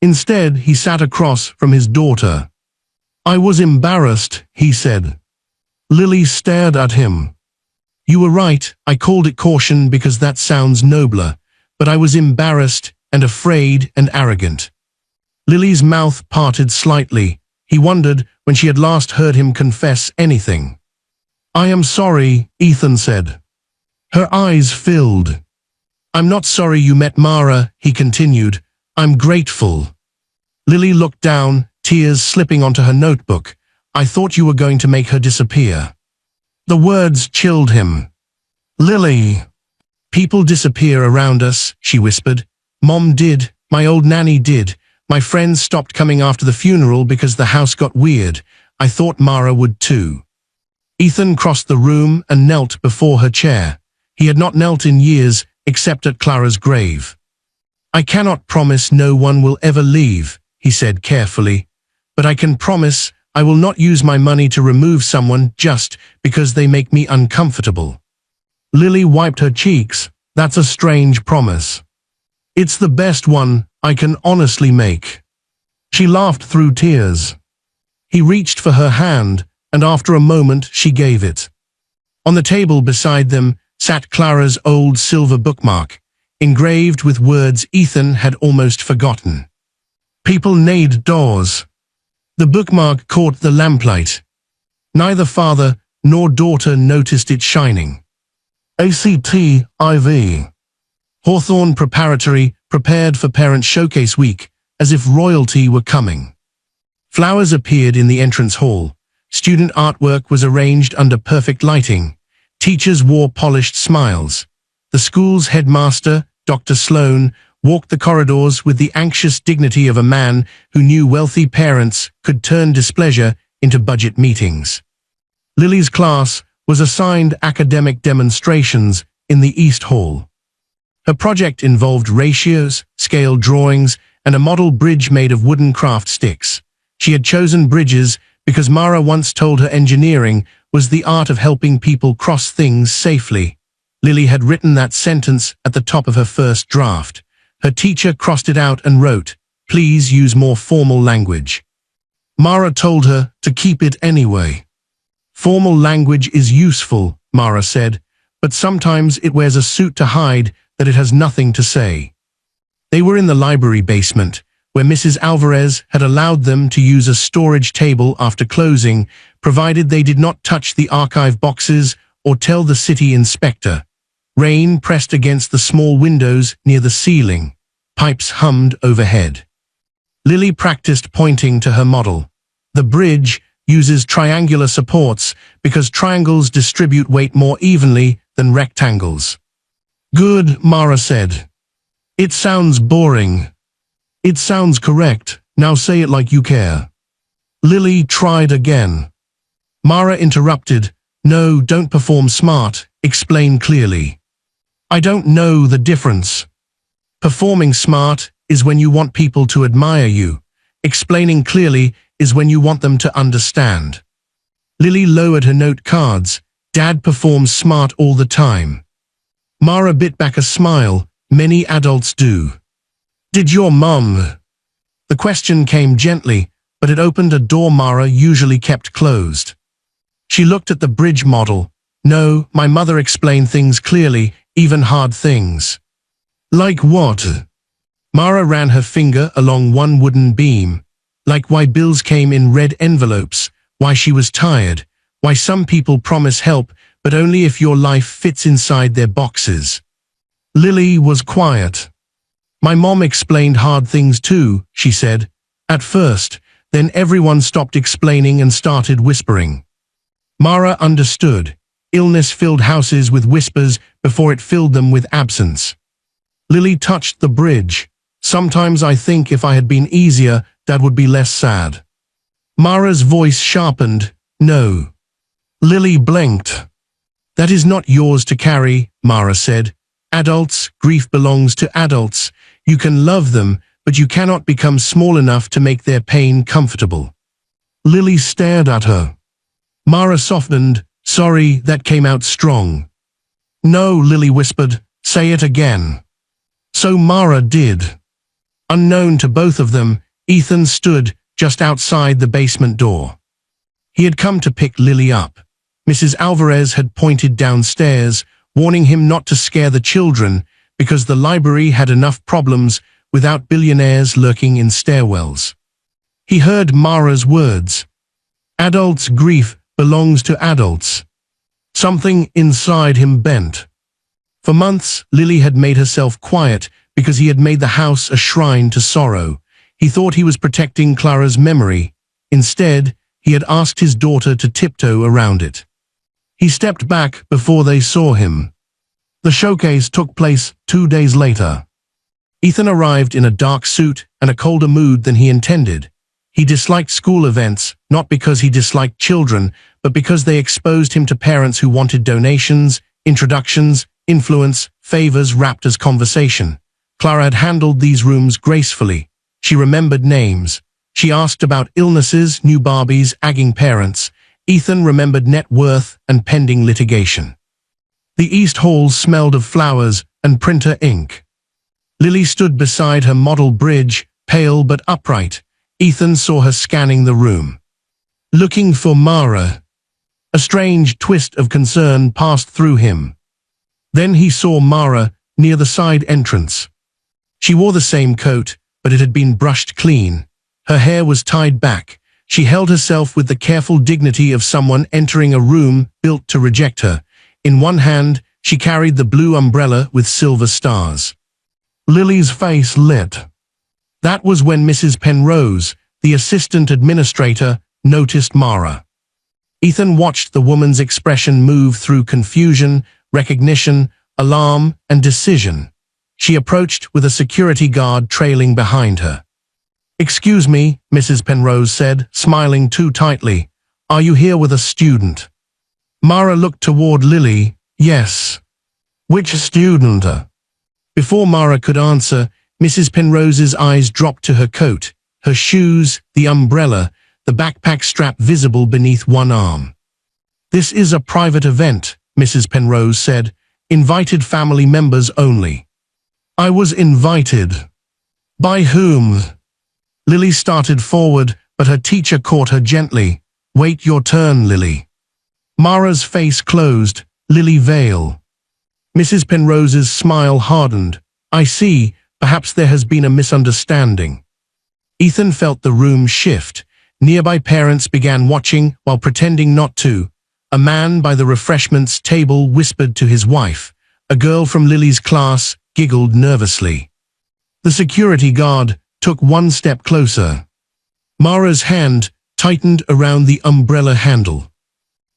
Instead, he sat across from his daughter. I was embarrassed, he said. Lily stared at him. You were right, I called it caution because that sounds nobler, but I was embarrassed and afraid and arrogant. Lily's mouth parted slightly. He wondered when she had last heard him confess anything. I am sorry, Ethan said. Her eyes filled. I'm not sorry you met Mara, he continued. I'm grateful. Lily looked down, tears slipping onto her notebook. I thought you were going to make her disappear. The words chilled him. Lily. People disappear around us, she whispered. Mom did, my old nanny did. My friends stopped coming after the funeral because the house got weird. I thought Mara would too. Ethan crossed the room and knelt before her chair. He had not knelt in years, except at Clara's grave. I cannot promise no one will ever leave, he said carefully, but I can promise I will not use my money to remove someone just because they make me uncomfortable. Lily wiped her cheeks. That's a strange promise. It's the best one I can honestly make. She laughed through tears. He reached for her hand, and after a moment she gave it. On the table beside them sat Clara's old silver bookmark, engraved with words Ethan had almost forgotten. People need doors. The bookmark caught the lamplight. Neither father nor daughter noticed it shining. ACT-IV. Hawthorne Preparatory prepared for Parent Showcase Week, as if royalty were coming. Flowers appeared in the entrance hall. Student artwork was arranged under perfect lighting. Teachers wore polished smiles. The school's headmaster, Dr. Sloan, walked the corridors with the anxious dignity of a man who knew wealthy parents could turn displeasure into budget meetings. Lily's class was assigned academic demonstrations in the East Hall. Her project involved ratios, scale drawings, and a model bridge made of wooden craft sticks. She had chosen bridges because Mara once told her engineering was the art of helping people cross things safely. Lily had written that sentence at the top of her first draft. Her teacher crossed it out and wrote, "Please use more formal language." Mara told her to keep it anyway. Formal language is useful, Mara said, but sometimes it wears a suit to hide that it has nothing to say. They were in the library basement, where Mrs. Alvarez had allowed them to use a storage table after closing, provided they did not touch the archive boxes or tell the city inspector. Rain pressed against the small windows near the ceiling. Pipes hummed overhead. Lily practiced pointing to her model. The bridge uses triangular supports because triangles distribute weight more evenly than rectangles. Good, Mara said. It sounds boring. It sounds correct. Now say it like you care. Lily tried again. Mara interrupted. No, don't perform smart. Explain clearly. I don't know the difference. Performing smart is when you want people to admire you. Explaining clearly is when you want them to understand. Lily lowered her note cards. Dad performs smart all the time. Mara bit back a smile. Many adults do. Did your mum? The question came gently, but it opened a door Mara usually kept closed. She looked at the bridge model. No, my mother explained things clearly, even hard things. Like what? Mara ran her finger along one wooden beam. Like why bills came in red envelopes, why she was tired, why some people promise help, but only if your life fits inside their boxes. Lily was quiet. My mom explained hard things too, she said. At first, then everyone stopped explaining and started whispering. Mara understood. Illness filled houses with whispers before it filled them with absence. Lily touched the bridge. Sometimes I think if I had been easier, Dad would be less sad. Mara's voice sharpened. No. Lily blinked. That is not yours to carry, Mara said. Adults, grief belongs to adults. You can love them, but you cannot become small enough to make their pain comfortable. Lily stared at her. Mara softened. Sorry, that came out strong. No, Lily whispered. Say it again. So Mara did. Unknown to both of them, Ethan stood just outside the basement door. He had come to pick Lily up. Mrs. Alvarez had pointed downstairs, warning him not to scare the children because the library had enough problems without billionaires lurking in stairwells. He heard Mara's words. Adults' grief belongs to adults. Something inside him bent. For months, Lily had made herself quiet because he had made the house a shrine to sorrow. He thought he was protecting Clara's memory. Instead, he had asked his daughter to tiptoe around it. He stepped back before they saw him. The showcase took place 2 days later. Ethan arrived in a dark suit and a colder mood than he intended. He disliked school events, not because he disliked children, but because they exposed him to parents who wanted donations, introductions, influence, favors wrapped as conversation. Clara had handled these rooms gracefully. She remembered names. She asked about illnesses, new Barbies, agging parents. Ethan remembered net worth and pending litigation. The East Halls smelled of flowers and printer ink. Lily stood beside her model bridge, pale but upright. Ethan saw her scanning the room. Looking for Mara. A strange twist of concern passed through him. Then he saw Mara near the side entrance. She wore the same coat, but it had been brushed clean. Her hair was tied back. She held herself with the careful dignity of someone entering a room built to reject her. In one hand, she carried the blue umbrella with silver stars. Lily's face lit. That was when Mrs. Penrose, the assistant administrator, noticed Mara. Ethan watched the woman's expression move through confusion, recognition, alarm, and decision. She approached with a security guard trailing behind her. "Excuse me," Mrs. Penrose said, smiling too tightly. "Are you here with a student?" Mara looked toward Lily. "Yes." "Which student?" Before Mara could answer, Mrs. Penrose's eyes dropped to her coat, her shoes, the umbrella, the backpack strap visible beneath one arm. "This is a private event," Mrs. Penrose said. "Invited family members only." "I was invited." "By whom?" Lily started forward, but her teacher caught her gently. "Wait your turn, Lily." Mara's face closed. "Lily Vale." Mrs. Penrose's smile hardened. "I see, perhaps there has been a misunderstanding." Ethan felt the room shift. Nearby parents began watching while pretending not to. A man by the refreshments table whispered to his wife. A girl from Lily's class giggled nervously. The security guard took one step closer. Mara's hand tightened around the umbrella handle.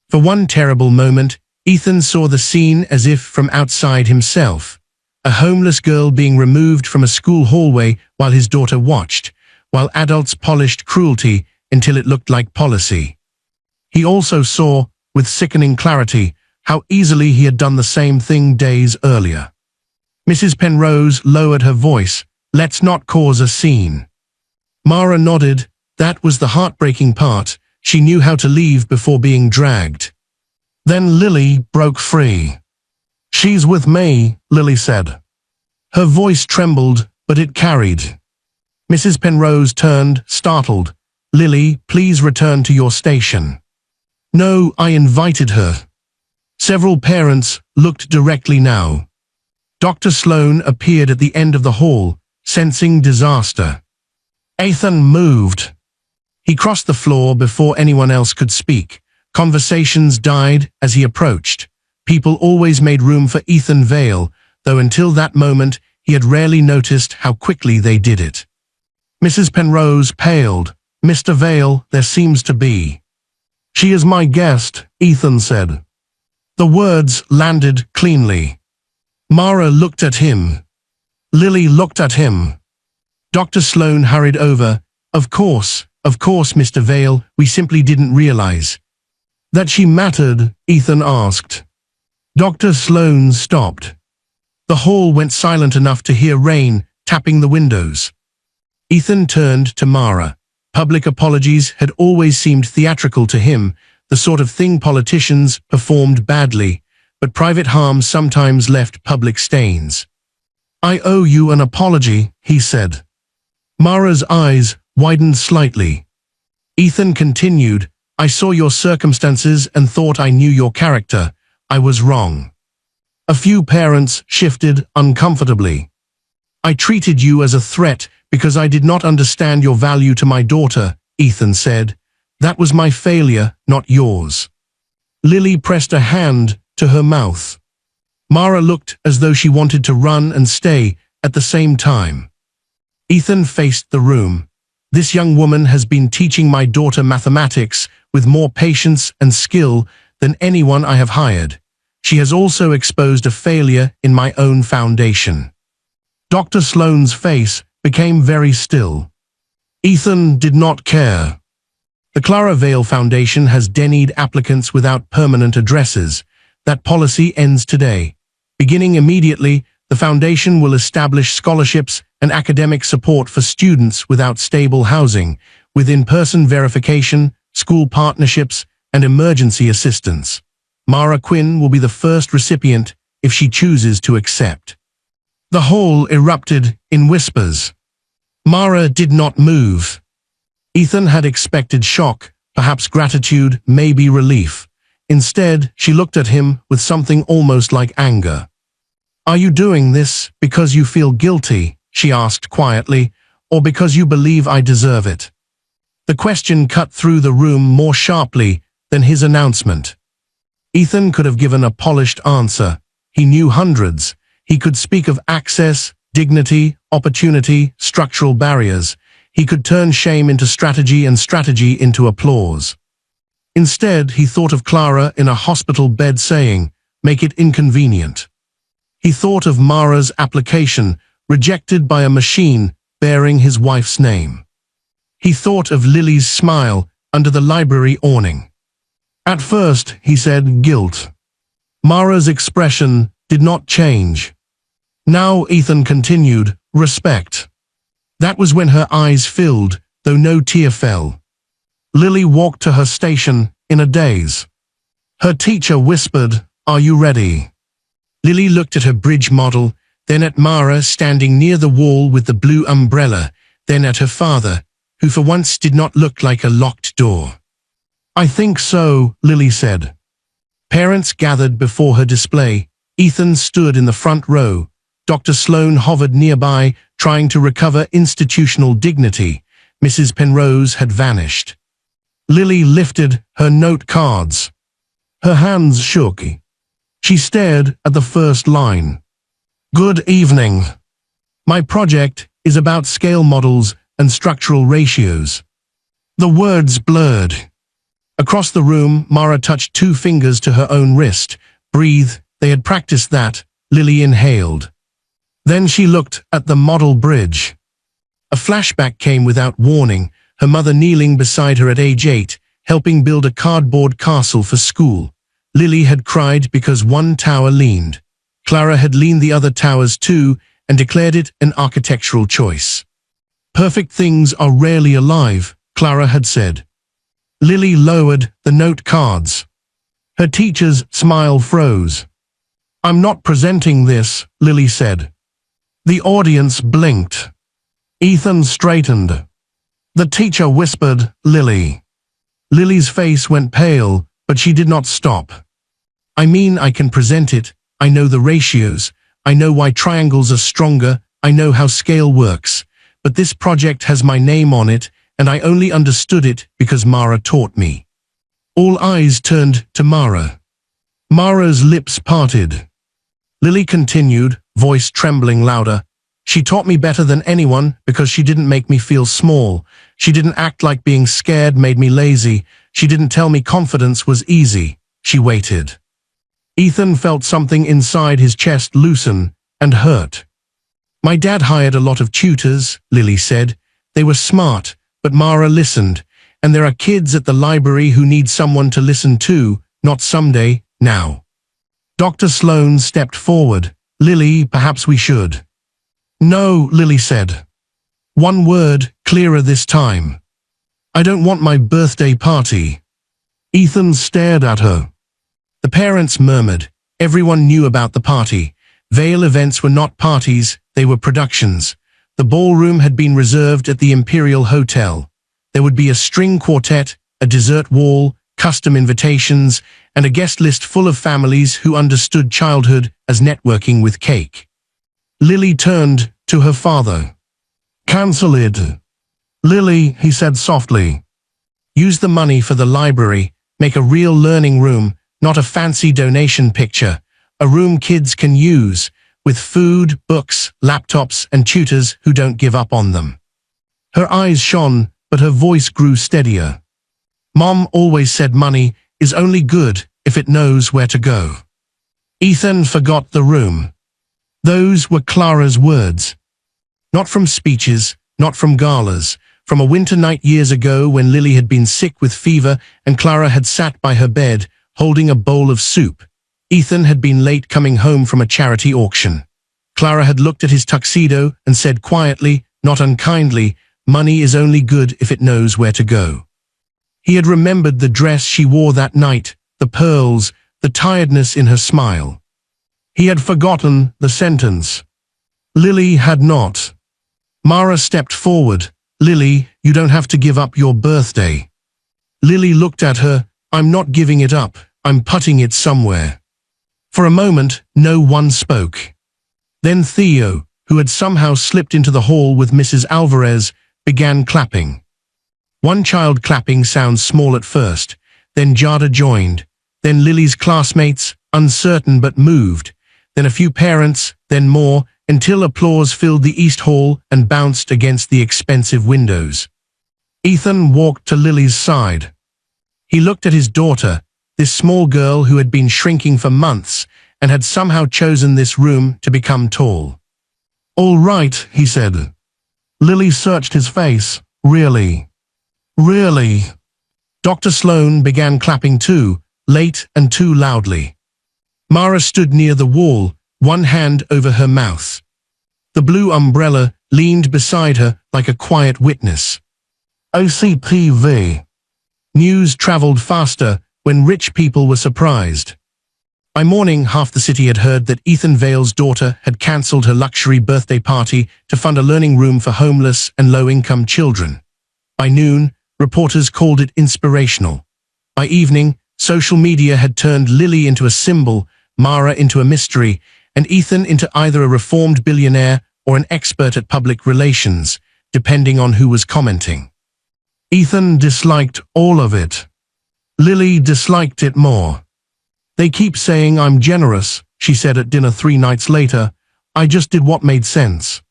For one terrible moment, Ethan saw the scene as if from outside himself. A homeless girl being removed from a school hallway while his daughter watched, while adults polished cruelty until it looked like policy. He also saw, with sickening clarity, how easily he had done the same thing days earlier. Mrs. Penrose lowered her voice. "Let's not cause a scene." Mara nodded. That was the heartbreaking part. She knew how to leave before being dragged. Then Lily broke free. "She's with me," Lily said. Her voice trembled, but it carried. Mrs. Penrose turned, startled. "Lily, please return to your station." "No, I invited her." Several parents looked directly now. Dr. Sloan appeared at the end of the hall, sensing disaster. Ethan moved. He crossed the floor before anyone else could speak. Conversations died as he approached. People always made room for Ethan Vale, though until that moment he had rarely noticed how quickly they did it. Mrs. Penrose paled. "Mr. Vale, there seems to be." "She is my guest," Ethan said. The words landed cleanly. Mara looked at him. Lily looked at him. Dr. Sloan hurried over. Of course, Mr. Vale, we simply didn't realize." "That she mattered?" Ethan asked. Dr. Sloan stopped. The hall went silent enough to hear rain tapping the windows. Ethan turned to Mara. Public apologies had always seemed theatrical to him, the sort of thing politicians performed badly, but private harm sometimes left public stains. "I owe you an apology," he said. Mara's eyes widened slightly. Ethan continued, I saw your circumstances and thought I knew your character. I was wrong. A few parents shifted uncomfortably. I treated you as a threat because I did not understand your value to my daughter, Ethan said. That was my failure, not yours. Lily pressed a hand to her mouth. Mara looked as though she wanted to run and stay at the same time. Ethan faced the room. This young woman has been teaching my daughter mathematics with more patience and skill than anyone I have hired. She has also exposed a failure in my own foundation. Dr. Sloane's face became very still. Ethan did not care. The Clara Vale Foundation has denied applicants without permanent addresses. That policy ends today. Beginning immediately, the foundation will establish scholarships and academic support for students without stable housing, with in-person verification, school partnerships, and emergency assistance. Mara Quinn will be the first recipient if she chooses to accept. The hall erupted in whispers. Mara did not move. Ethan had expected shock, perhaps gratitude, maybe relief. Instead, she looked at him with something almost like anger. Are you doing this because you feel guilty, she asked quietly, or because you believe I deserve it? The question cut through the room more sharply than his announcement. Ethan could have given a polished answer. He knew hundreds. He could speak of access, dignity, opportunity, structural barriers. He could turn shame into strategy and strategy into applause. Instead, he thought of Clara in a hospital bed saying, "Make it inconvenient." He thought of Mara's application, rejected by a machine bearing his wife's name. He thought of Lily's smile under the library awning. At first, he said guilt. Mara's expression did not change. Now, Ethan continued, respect. That was when her eyes filled, though no tear fell. Lily walked to her station in a daze. Her teacher whispered, "Are you ready?" Lily looked at her bridge model, then at Mara standing near the wall with the blue umbrella, then at her father, who for once did not look like a locked door. "I think so," Lily said. Parents gathered before her display. Ethan stood in the front row. Dr. Sloane hovered nearby, trying to recover institutional dignity. Mrs. Penrose had vanished. Lily lifted her note cards. Her hands shook. She stared at the first line. "Good evening. My project is about scale models and structural ratios." The words blurred. Across the room, Mara touched 2 fingers to her own wrist. Breathe. They had practiced that. Lily inhaled. Then she looked at the model bridge. A flashback came without warning, her mother kneeling beside her at age 8, helping build a cardboard castle for school. Lily had cried because one tower leaned. Clara had leaned the other towers too and declared it an architectural choice. "Perfect things are rarely alive," Clara had said. Lily lowered the note cards. Her teacher's smile froze. "I'm not presenting this," Lily said. The audience blinked. Ethan straightened. The teacher whispered, "Lily." Lily's face went pale, but she did not stop. "I mean, I can present it. I know the ratios. I know why triangles are stronger. I know how scale works. But this project has my name on it, and I only understood it because Mara taught me." All eyes turned to Mara. Mara's lips parted. Lily continued, voice trembling louder. "She taught me better than anyone because she didn't make me feel small. She didn't act like being scared made me lazy. She didn't tell me confidence was easy. She waited." Ethan felt something inside his chest loosen and hurt. "My dad hired a lot of tutors," Lily said. "They were smart, but Mara listened. And there are kids at the library who need someone to listen to, not someday, now." Dr. Sloane stepped forward. "Lily, perhaps we should." "No," Lily said. One word, clearer this time. "I don't want my birthday party." Ethan stared at her. The parents murmured. Everyone knew about the party. Vale events were not parties, they were productions. The ballroom had been reserved at the Imperial Hotel. There would be a string quartet, a dessert wall, custom invitations, and a guest list full of families who understood childhood as networking with cake. Lily turned to her father. "Cancel it." "Lily," he said softly. "Use the money for the library, make a real learning room, not a fancy donation picture, a room kids can use, with food, books, laptops, and tutors who don't give up on them." Her eyes shone, but her voice grew steadier. "Mom always said money is only good if it knows where to go." Ethan forgot the room. Those were Clara's words. Not from speeches, not from galas, from a winter night years ago when Lily had been sick with fever and Clara had sat by her bed, holding a bowl of soup. Ethan had been late coming home from a charity auction. Clara had looked at his tuxedo and said quietly, not unkindly, "Money is only good if it knows where to go." He had remembered the dress she wore that night, the pearls, the tiredness in her smile. He had forgotten the sentence. Lily had not. Mara stepped forward. "Lily, you don't have to give up your birthday." Lily looked at her. "I'm not giving it up, I'm putting it somewhere." For a moment, no one spoke. Then Theo, who had somehow slipped into the hall with Mrs. Alvarez, began clapping. One child clapping sounds small at first, then Jada joined, then Lily's classmates, uncertain but moved, then a few parents, then more, until applause filled the East Hall and bounced against the expensive windows. Ethan walked to Lily's side. He looked at his daughter, this small girl who had been shrinking for months and had somehow chosen this room to become tall. "All right," he said. Lily searched his face. "Really? Really?" Dr. Sloan began clapping too, late and too loudly. Mara stood near the wall, one hand over her mouth. The blue umbrella leaned beside her like a quiet witness. OCTV. News traveled faster when rich people were surprised. By morning, half the city had heard that Ethan Vale's daughter had cancelled her luxury birthday party to fund a learning room for homeless and low-income children. By noon, reporters called it inspirational. By evening, social media had turned Lily into a symbol, Mara into a mystery, and Ethan into either a reformed billionaire or an expert at public relations, depending on who was commenting. Ethan disliked all of it. Lily disliked it more. "They keep saying I'm generous," she said at dinner 3 nights later. "I just did what made sense."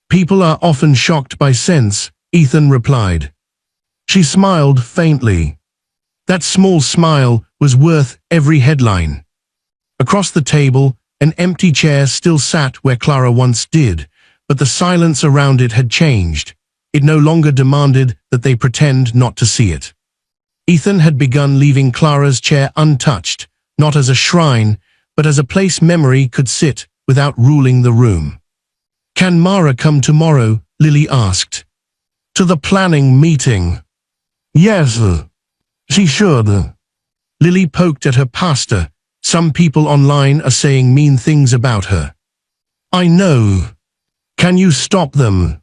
"People are often shocked by sense," Ethan replied. She smiled faintly. That small smile was worth every headline. Across the table, an empty chair still sat where Clara once did, but the silence around it had changed. It no longer demanded that they pretend not to see it. Ethan had begun leaving Clara's chair untouched, not as a shrine, but as a place memory could sit without ruling the room. "Can Mara come tomorrow?" Lily asked. "To the planning meeting?" "Yes, she should." Lily poked at her pastor. "Some people online are saying mean things about her." "I know. Can you stop them?"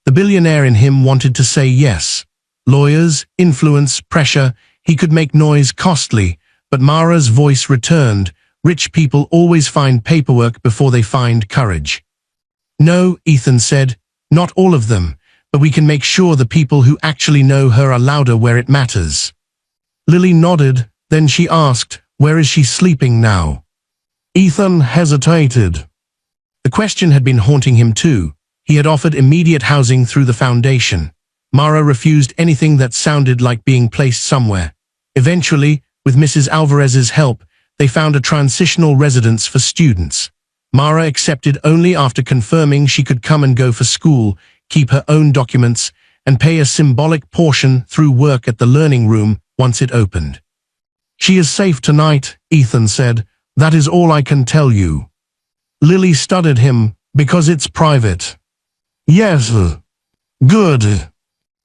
The billionaire in him wanted to say yes. Lawyers, influence, pressure, he could make noise costly, but Mara's voice returned. Rich people always find paperwork before they find courage. "No," Ethan said, "not all of them, but we can make sure the people who actually know her are louder where it matters." Lily nodded, then she asked, "Where is she sleeping now?" Ethan hesitated. The question had been haunting him too. He had offered immediate housing through the foundation. Mara refused anything that sounded like being placed somewhere. Eventually, with Mrs. Alvarez's help, they found a transitional residence for students. Mara accepted only after confirming she could come and go for school, keep her own documents, and pay a symbolic portion through work at the learning room once it opened. "She is safe tonight," Ethan said. "That is all I can tell you." Lily studied him. "Because it's private." "Yes. Good."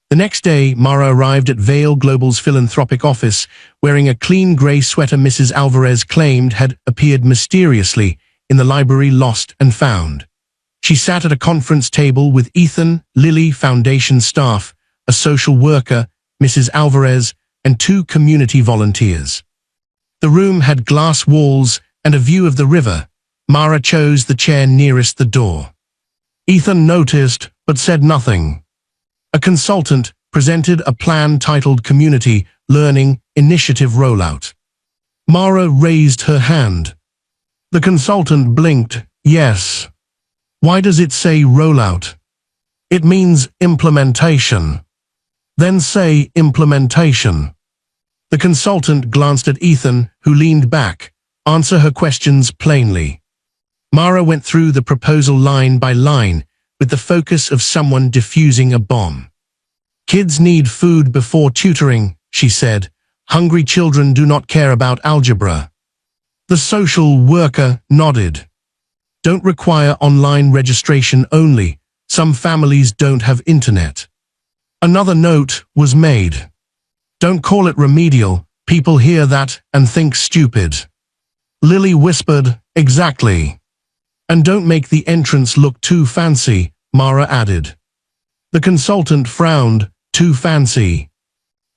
The next day, Mara arrived at Vale Global's philanthropic office, wearing a clean grey sweater Mrs. Alvarez claimed had appeared mysteriously in the library lost and found. She sat at a conference table with Ethan, Lily, foundation staff, a social worker, Mrs. Alvarez, and 2 community volunteers. The room had glass walls and a view of the river. Mara chose the chair nearest the door. Ethan noticed, but said nothing. A consultant presented a plan titled Community Learning Initiative Rollout. Mara raised her hand. The consultant blinked. Yes. Why does it say rollout? It means implementation. Then say implementation. The consultant glanced at Ethan, who leaned back. Answer her questions plainly. Mara went through the proposal line by line, with the focus of someone defusing a bomb. Kids need food before tutoring, she said. Hungry children do not care about algebra. The social worker nodded. Don't require online registration only. Some families don't have internet. Another note was made. Don't call it remedial. People hear that and think stupid. Lily whispered, exactly. And don't make the entrance look too fancy, Mara added. The consultant frowned. Too fancy.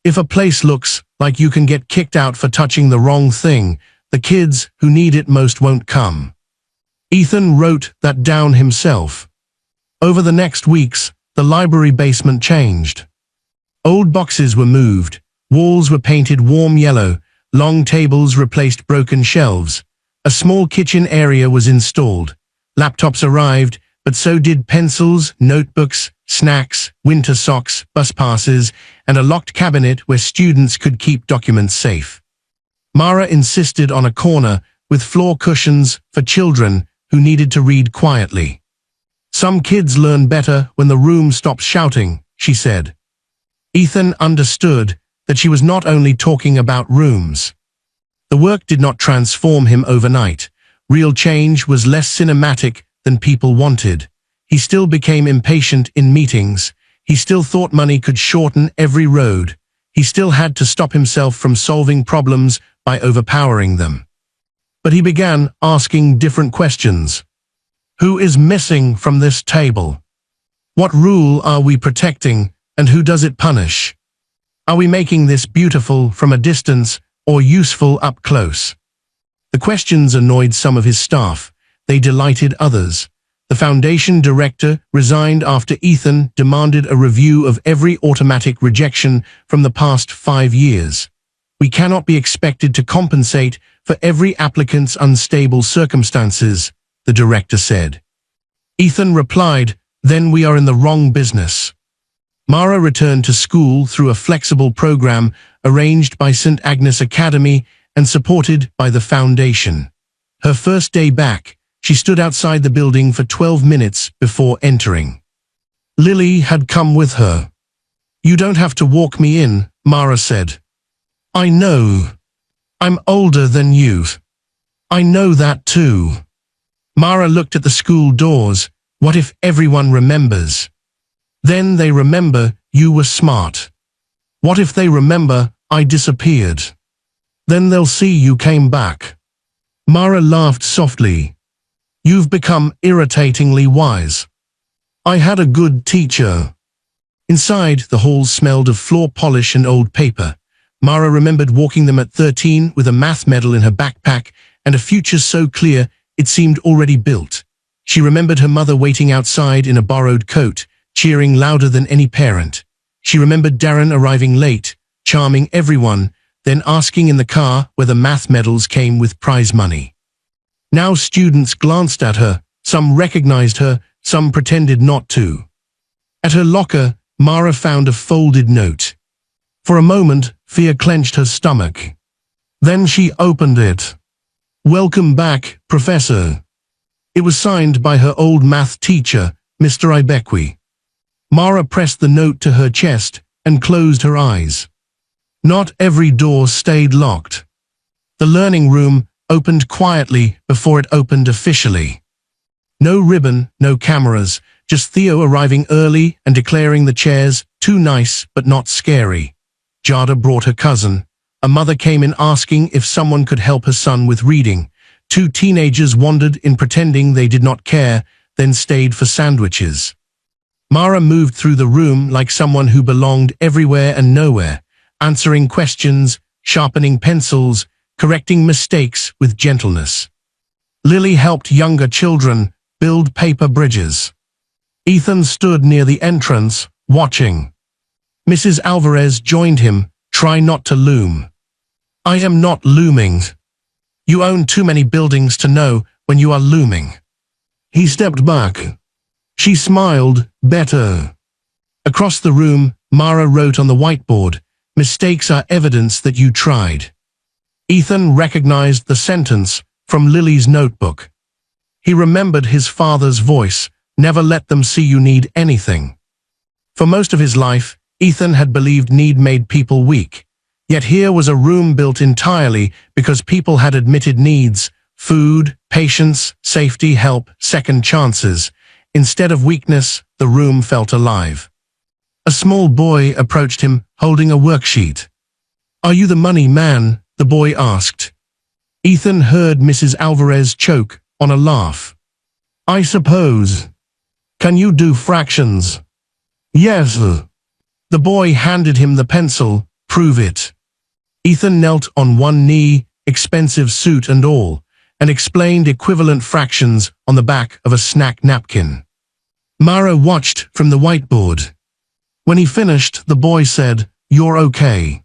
If a place looks like you can get kicked out for touching the wrong thing, the kids who need it most won't come. Ethan wrote that down himself. Over the next weeks, the library basement changed. Old boxes were moved, walls were painted warm yellow, long tables replaced broken shelves. A small kitchen area was installed. Laptops arrived, but so did pencils, notebooks, snacks, winter socks, bus passes, and a locked cabinet where students could keep documents safe. Mara insisted on a corner with floor cushions for children who needed to read quietly. Some kids learn better when the room stops shouting, she said. Ethan understood that she was not only talking about rooms. The work did not transform him overnight. Real change was less cinematic than people wanted. He still became impatient in meetings. He still thought money could shorten every road. He still had to stop himself from solving problems by overpowering them. But he began asking different questions. Who is missing from this table? What rule are we protecting, and who does it punish? Are we making this beautiful from a distance or useful up close? The questions annoyed some of his staff. They delighted others. The foundation director resigned after Ethan demanded a review of every automatic rejection from the past 5 years. We cannot be expected to compensate for every applicant's unstable circumstances, the director said. Ethan replied, then we are in the wrong business. Mara returned to school through a flexible program arranged by St. Agnes Academy and supported by the foundation. Her first day back, she stood outside the building for 12 minutes before entering. Lily had come with her. You don't have to walk me in, Mara said. I know. I'm older than you. I know that too. Mara looked at the school doors. What if everyone remembers? Then they remember you were smart. What if they remember I disappeared? Then they'll see you came back. Mara laughed softly. You've become irritatingly wise. I had a good teacher. Inside, the halls smelled of floor polish and old paper. Mara remembered walking them at 13 with a math medal in her backpack and a future so clear it seemed already built. She remembered her mother waiting outside in a borrowed coat, cheering louder than any parent. She remembered Darren arriving late, charming everyone, then asking in the car whether math medals came with prize money. Now students glanced at her, some recognized her, some pretended not to. At her locker, Mara found a folded note. For a moment, fear clenched her stomach. Then she opened it. Welcome back, Professor. It was signed by her old math teacher, Mr. Ibekwe. Mara pressed the note to her chest and closed her eyes. Not every door stayed locked. The learning room opened quietly before it opened officially. No ribbon, no cameras, just Theo arriving early and declaring the chairs too nice but not scary. Jada brought her cousin. A mother came in asking if someone could help her son with reading. 2 teenagers wandered in pretending they did not care, then stayed for sandwiches. Mara moved through the room like someone who belonged everywhere and nowhere. answering questions, sharpening pencils, correcting mistakes with gentleness. Lily helped younger children build paper bridges. Ethan stood near the entrance, watching. Mrs. Alvarez joined him. Try not to loom. I am not looming. You own too many buildings to know when you are looming. He stepped back. She smiled, better. Across the room, Mara wrote on the whiteboard, mistakes are evidence that you tried. Ethan recognized the sentence from Lily's notebook. He remembered his father's voice, never let them see you need anything. For most of his life, Ethan had believed need made people weak. Yet here was a room built entirely because people had admitted needs, food, patience, safety, help, second chances. Instead of weakness, the room felt alive. A small boy approached him, holding a worksheet. Are you the money man? The boy asked. Ethan heard Mrs. Alvarez choke on a laugh. I suppose. Can you do fractions? Yes. The boy handed him the pencil. Prove it. Ethan knelt on one knee, expensive suit and all, and explained equivalent fractions on the back of a snack napkin. Mara watched from the whiteboard. When he finished, the boy said, You're okay.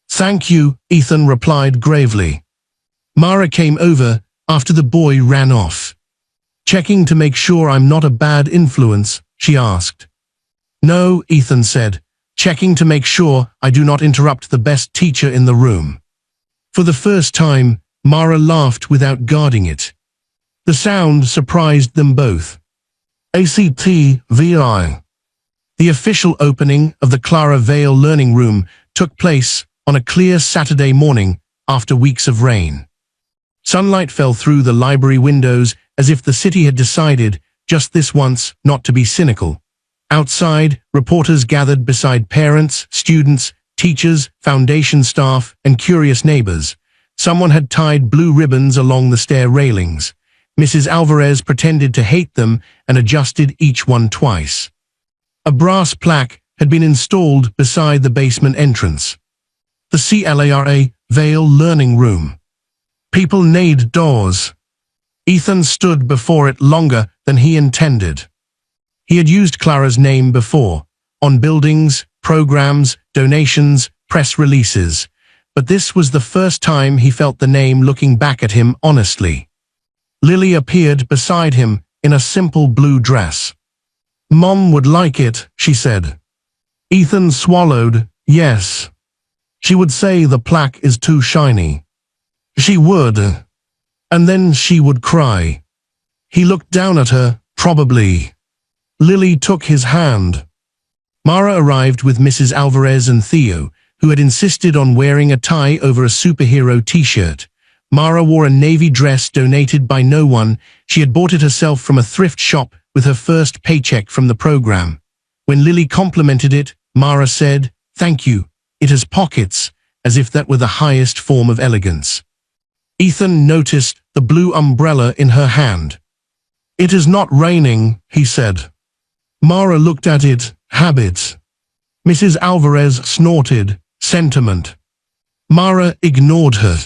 Thank you, Ethan replied gravely. Mara came over after the boy ran off. Checking to make sure I'm not a bad influence, she asked. No, Ethan said, checking to make sure I do not interrupt the best teacher in the room. For the first time, Mara laughed without guarding it. The sound surprised them both. ACTVI. The official opening of the Clara Vale Learning Room took place on a clear Saturday morning after weeks of rain. Sunlight fell through the library windows as if the city had decided, just this once, not to be cynical. Outside, reporters gathered beside parents, students, teachers, foundation staff, and curious neighbors. Someone had tied blue ribbons along the stair railings. Mrs. Alvarez pretended to hate them and adjusted each one twice. A brass plaque had been installed beside the basement entrance. The CLARA Vale Learning Room. People neighed doors. Ethan stood before it longer than he intended. He had used Clara's name before, on buildings, programs, donations, press releases, but this was the first time he felt the name looking back at him honestly. Lily appeared beside him in a simple blue dress. Mom would like it, she said. Ethan swallowed, yes. She would say the plaque is too shiny. She would. And then she would cry. He looked down at her, probably. Lily took his hand. Mara arrived with Mrs. Alvarez and Theo, who had insisted on wearing a tie over a superhero t-shirt. Mara wore a navy dress donated by no one. She had bought it herself from a thrift shop with her first paycheck from the program. When Lily complimented it, Mara said, Thank you, it has pockets, as if that were the highest form of elegance. Ethan noticed the blue umbrella in her hand. It is not raining, he said. Mara looked at it, habit. Mrs. Alvarez snorted, sentiment. Mara ignored her.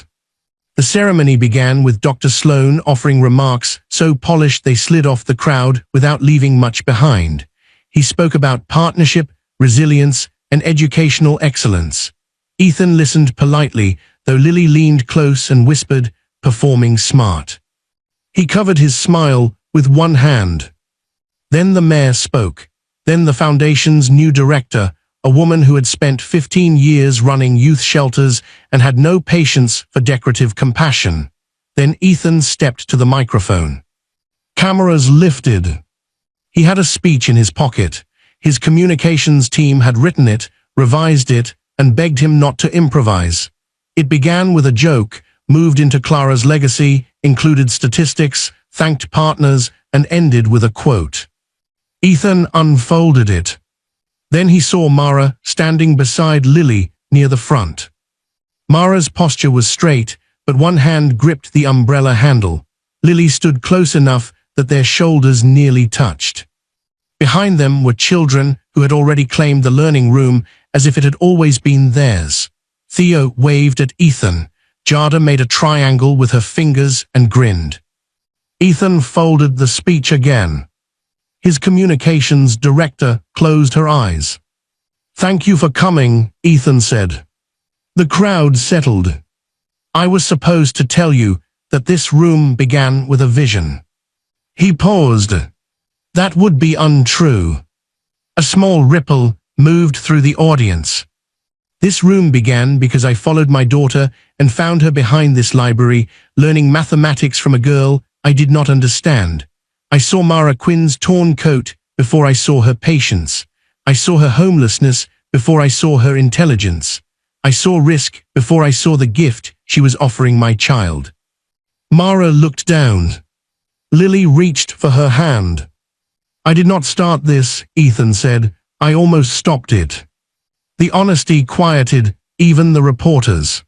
The ceremony began with Dr. Sloan offering remarks so polished they slid off the crowd without leaving much behind. He spoke about partnership, resilience, and educational excellence. Ethan listened politely, though Lily leaned close and whispered, performing smart. He covered his smile with one hand. Then the mayor spoke. Then the foundation's new director, a woman who had spent 15 years running youth shelters and had no patience for decorative compassion. Then Ethan stepped to the microphone. Cameras lifted. He had a speech in his pocket. His communications team had written it, revised it, and begged him not to improvise. It began with a joke, moved into Clara's legacy, included statistics, thanked partners, and ended with a quote. Ethan unfolded it. Then he saw Mara standing beside Lily near the front. Mara's posture was straight, but one hand gripped the umbrella handle. Lily stood close enough that their shoulders nearly touched. Behind them were children who had already claimed the learning room as if it had always been theirs. Theo waved at Ethan. Jada made a triangle with her fingers and grinned. Ethan folded the speech again. His communications director closed her eyes. "Thank you for coming," Ethan said. The crowd settled. "I was supposed to tell you that this room began with a vision." He paused. "That would be untrue." A small ripple moved through the audience. "This room began because I followed my daughter and found her behind this library, learning mathematics from a girl I did not understand. I saw Mara Quinn's torn coat before I saw her patience. I saw her homelessness before I saw her intelligence. I saw risk before I saw the gift she was offering my child." Mara looked down. Lily reached for her hand. "I did not start this," Ethan said. "I almost stopped it." The honesty quieted even the reporters.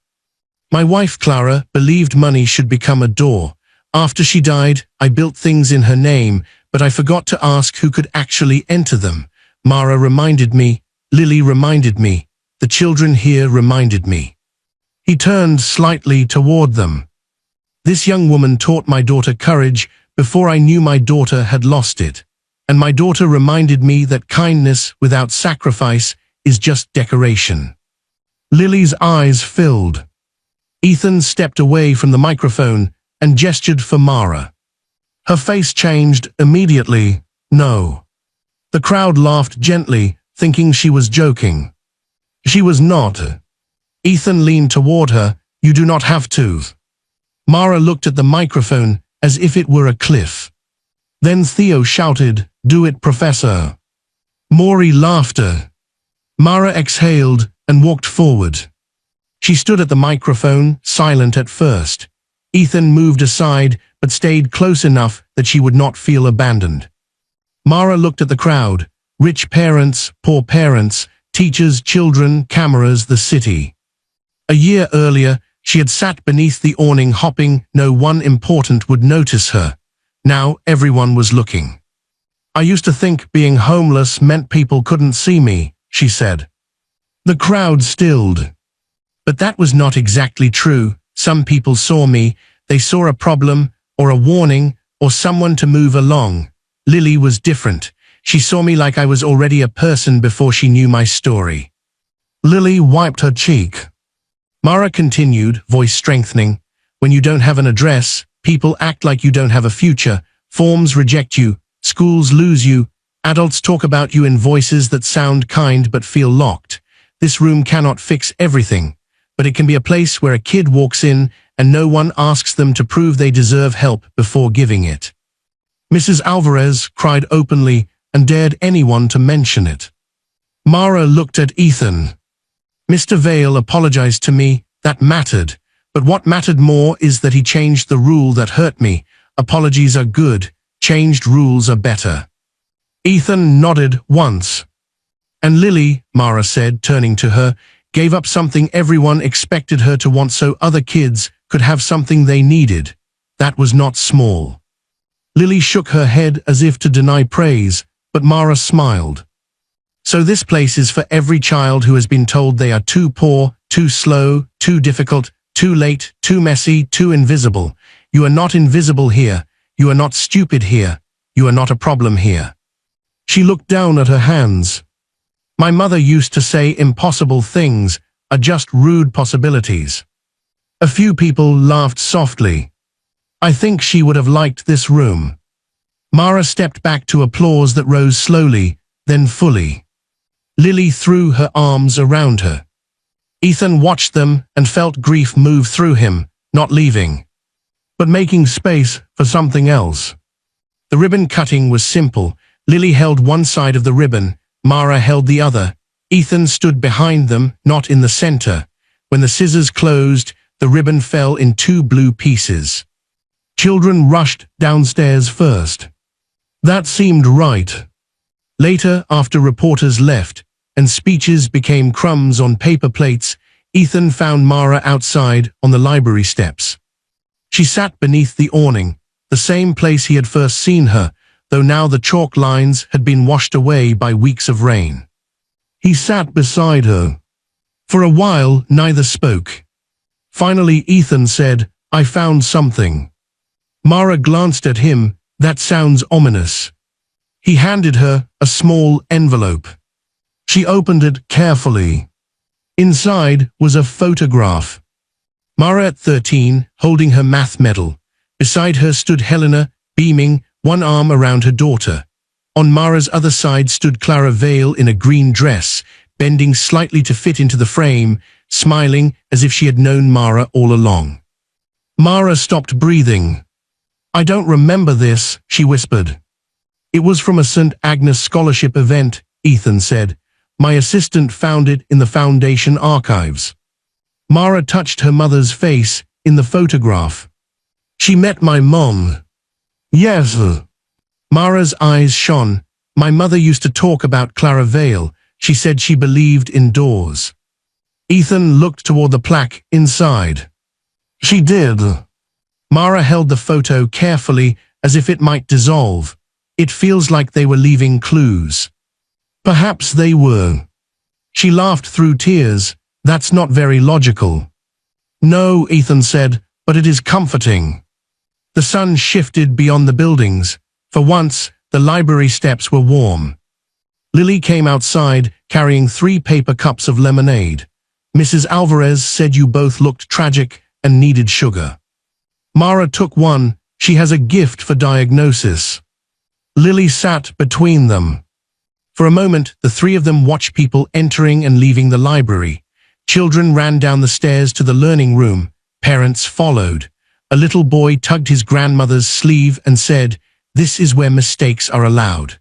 "My wife Clara believed money should become a door. After she died, I built things in her name, but I forgot to ask who could actually enter them. Mara reminded me, Lily reminded me, the children here reminded me." He turned slightly toward them. "This young woman taught my daughter courage before I knew my daughter had lost it. And my daughter reminded me that kindness without sacrifice is just decoration." Lily's eyes filled. Ethan stepped away from the microphone and gestured for Mara. Her face changed immediately. "No." The crowd laughed gently, thinking she was joking. She was not. Ethan leaned toward her. "You do not have to." Mara looked at the microphone as if it were a cliff. Then Theo shouted, "Do it, Professor." Maury laughed. Mara exhaled and walked forward. She stood at the microphone, silent at first. Ethan moved aside, but stayed close enough that she would not feel abandoned. Mara looked at the crowd. Rich parents, poor parents, teachers, children, cameras, the city. A year earlier, she had sat beneath the awning hoping no one important would notice her. Now everyone was looking. "I used to think being homeless meant people couldn't see me," she said. The crowd stilled. "But that was not exactly true. Some people saw me. They saw a problem, or a warning, or someone to move along. Lily was different. She saw me like I was already a person before she knew my story." Lily wiped her cheek. Mara continued, voice strengthening. "When you don't have an address, people act like you don't have a future. Forms reject you. Schools lose you. Adults talk about you in voices that sound kind but feel locked. This room cannot fix everything, but it can be a place where a kid walks in and no one asks them to prove they deserve help before giving it." Mrs. Alvarez cried openly and dared anyone to mention it. Mara looked at Ethan. "Mr. Vale apologized to me. That mattered. But what mattered more is that he changed the rule that hurt me. Apologies are good. Changed rules are better." Ethan nodded once. "And Lily," Mara said, turning to her, "gave up something everyone expected her to want so other kids could have something they needed. That was not small." Lily shook her head as if to deny praise, but Mara smiled. "So this place is for every child who has been told they are too poor, too slow, too difficult, too late, too messy, too invisible. You are not invisible here. You are not stupid here. You are not a problem here." She looked down at her hands. "My mother used to say impossible things are just rude possibilities." A few people laughed softly. "I think she would have liked this room." Mara stepped back to applause that rose slowly, then fully. Lily threw her arms around her. Ethan watched them and felt grief move through him, not leaving, but making space for something else. The ribbon cutting was simple. Lily held one side of the ribbon, Mara held the other. Ethan stood behind them, not in the center. When the scissors closed, the ribbon fell in 2 blue pieces. Children rushed downstairs first. That seemed right. Later, after reporters left, and speeches became crumbs on paper plates, Ethan found Mara outside on the library steps. She sat beneath the awning, the same place he had first seen her, though now the chalk lines had been washed away by weeks of rain. He sat beside her. For a while, neither spoke. Finally, Ethan said, "I found something." Mara glanced at him. "That sounds ominous." He handed her a small envelope. She opened it carefully. Inside was a photograph. Mara at 13, holding her math medal. Beside her stood Helena, beaming, one arm around her daughter. On Mara's other side stood Clara Vale in a green dress, bending slightly to fit into the frame, smiling as if she had known Mara all along. Mara stopped breathing. "I don't remember this," she whispered. "It was from a St. Agnes scholarship event," Ethan said. "My assistant found it in the Foundation archives." Mara touched her mother's face in the photograph. "She met my mom." "Yes." Mara's eyes shone. "My mother used to talk about Clara Vale. She said she believed in doors." Ethan looked toward the plaque inside. "She did." Mara held the photo carefully as if it might dissolve. "It feels like they were leaving clues." "Perhaps they were." She laughed through tears. "That's not very logical." "No," Ethan said, "but it is comforting." The sun shifted beyond the buildings. For once, the library steps were warm. Lily came outside, carrying 3 paper cups of lemonade. "Mrs. Alvarez said you both looked tragic and needed sugar." Mara took one. "She has a gift for diagnosis." Lily sat between them. For a moment, the 3 of them watched people entering and leaving the library. Children ran down the stairs to the learning room. Parents followed. A little boy tugged his grandmother's sleeve and said, "This is where mistakes are allowed."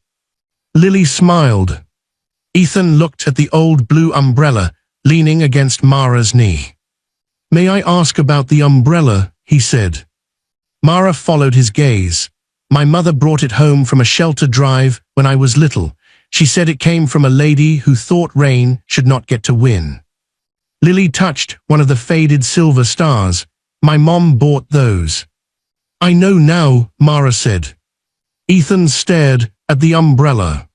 Lily smiled. Ethan looked at the old blue umbrella leaning against Mara's knee. "May I ask about the umbrella?" he said. Mara followed his gaze. "My mother brought it home from a shelter drive when I was little. She said it came from a lady who thought rain should not get to win." Lily touched one of the faded silver stars. "My mom bought those." "I know now," Mara said. Ethan stared at the umbrella.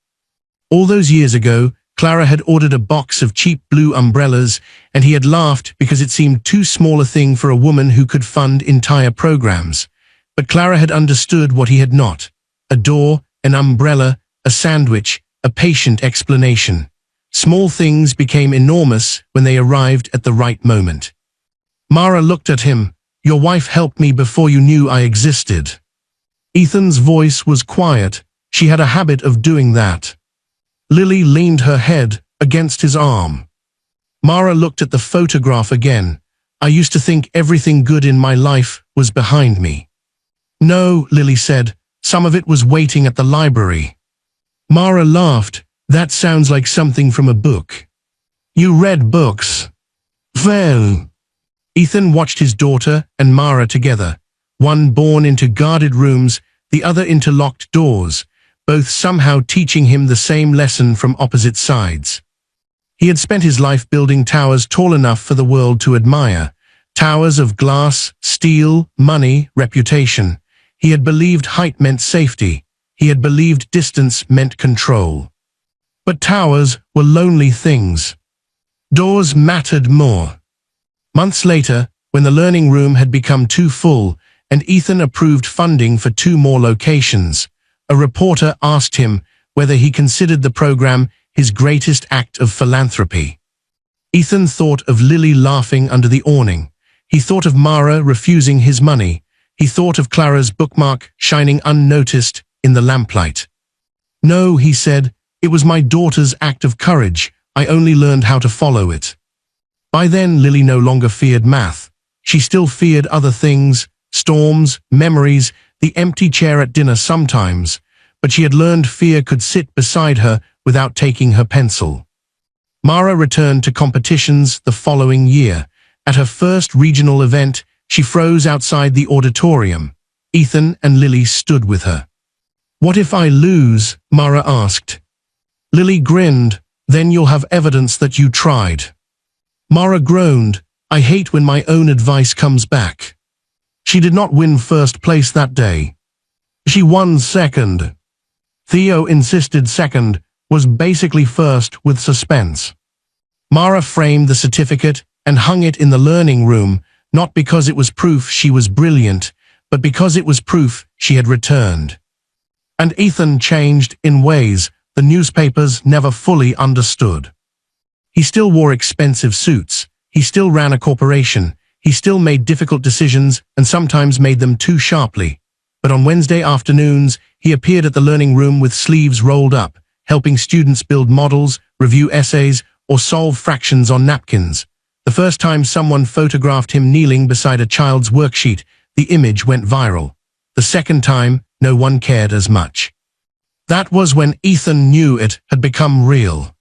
All those years ago, Clara had ordered a box of cheap blue umbrellas, and he had laughed because it seemed too small a thing for a woman who could fund entire programs. But Clara had understood what he had not: a door, an umbrella, a sandwich, a patient explanation. Small things became enormous when they arrived at the right moment. Mara looked at him. "Your wife helped me before you knew I existed." Ethan's voice was quiet. She had a habit of doing that. Lily leaned her head against his arm. Mara looked at the photograph again. "I used to think everything good in my life was behind me." "No," Lily said. "Some of it was waiting at the library." Mara laughed. "That sounds like something from a book." "You read books?" "Well." Ethan watched his daughter and Mara together, one born into guarded rooms, the other into locked doors, both somehow teaching him the same lesson from opposite sides. He had spent his life building towers tall enough for the world to admire, towers of glass, steel, money, reputation. He had believed height meant safety. He had believed distance meant control. But towers were lonely things. Doors mattered more. Months later, when the learning room had become too full, and Ethan approved funding for 2 more locations, a reporter asked him whether he considered the program his greatest act of philanthropy. Ethan thought of Lily laughing under the awning. He thought of Mara refusing his money. He thought of Clara's bookmark shining unnoticed in the lamplight. "No," he said, "it was my daughter's act of courage. I only learned how to follow it." By then, Lily no longer feared math. She still feared other things: storms, memories, the empty chair at dinner sometimes. But she had learned fear could sit beside her without taking her pencil. Mara returned to competitions the following year. At her first regional event, she froze outside the auditorium. Ethan and Lily stood with her. "What if I lose?" Mara asked. Lily grinned. "Then you'll have evidence that you tried." Mara groaned. "I hate when my own advice comes back." She did not win first place that day. She won second. Theo insisted second was basically first with suspense. Mara framed the certificate and hung it in the learning room, not because it was proof she was brilliant, but because it was proof she had returned. And Ethan changed in ways the newspapers never fully understood. He still wore expensive suits, he still ran a corporation, he still made difficult decisions and sometimes made them too sharply. But on Wednesday afternoons, he appeared at the learning room with sleeves rolled up, helping students build models, review essays, or solve fractions on napkins. The first time someone photographed him kneeling beside a child's worksheet, the image went viral. The second time, no one cared as much. That was when Ethan knew it had become real.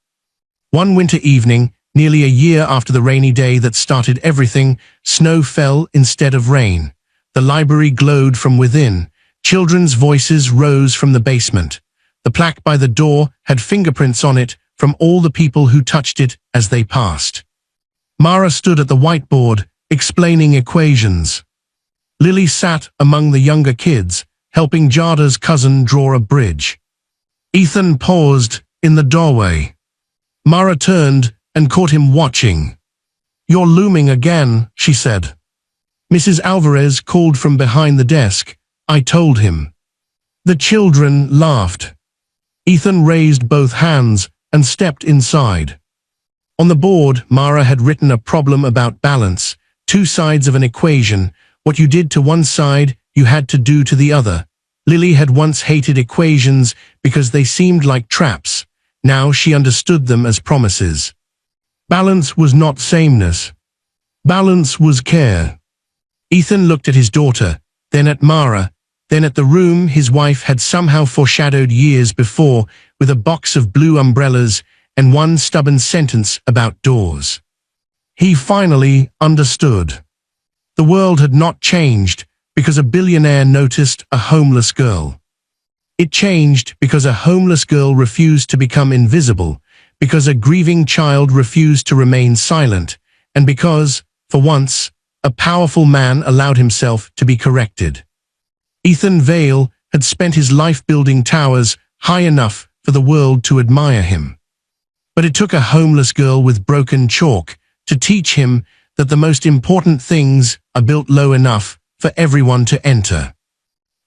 One winter evening, nearly a year after the rainy day that started everything, snow fell instead of rain. The library glowed from within. Children's voices rose from the basement. The plaque by the door had fingerprints on it from all the people who touched it as they passed. Mara stood at the whiteboard, explaining equations. Lily sat among the younger kids, helping Jada's cousin draw a bridge. Ethan paused in the doorway. Mara turned and caught him watching. "You're looming again," she said. Mrs. Alvarez called from behind the desk. "I told him." The children laughed. Ethan raised both hands and stepped inside. On the board, Mara had written a problem about balance, two sides of an equation. What you did to one side, you had to do to the other. Lily had once hated equations because they seemed like traps. Now she understood them as promises. Balance was not sameness. Balance was care. Ethan looked at his daughter, then at Mara, then at the room his wife had somehow foreshadowed years before with a box of blue umbrellas and one stubborn sentence about doors. He finally understood. The world had not changed because a billionaire noticed a homeless girl. It changed because a homeless girl refused to become invisible, because a grieving child refused to remain silent, and because, for once, a powerful man allowed himself to be corrected. Ethan Vale had spent his life building towers high enough for the world to admire him. But it took a homeless girl with broken chalk to teach him that the most important things are built low enough for everyone to enter.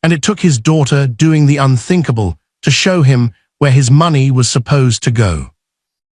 And it took his daughter doing the unthinkable to show him where his money was supposed to go.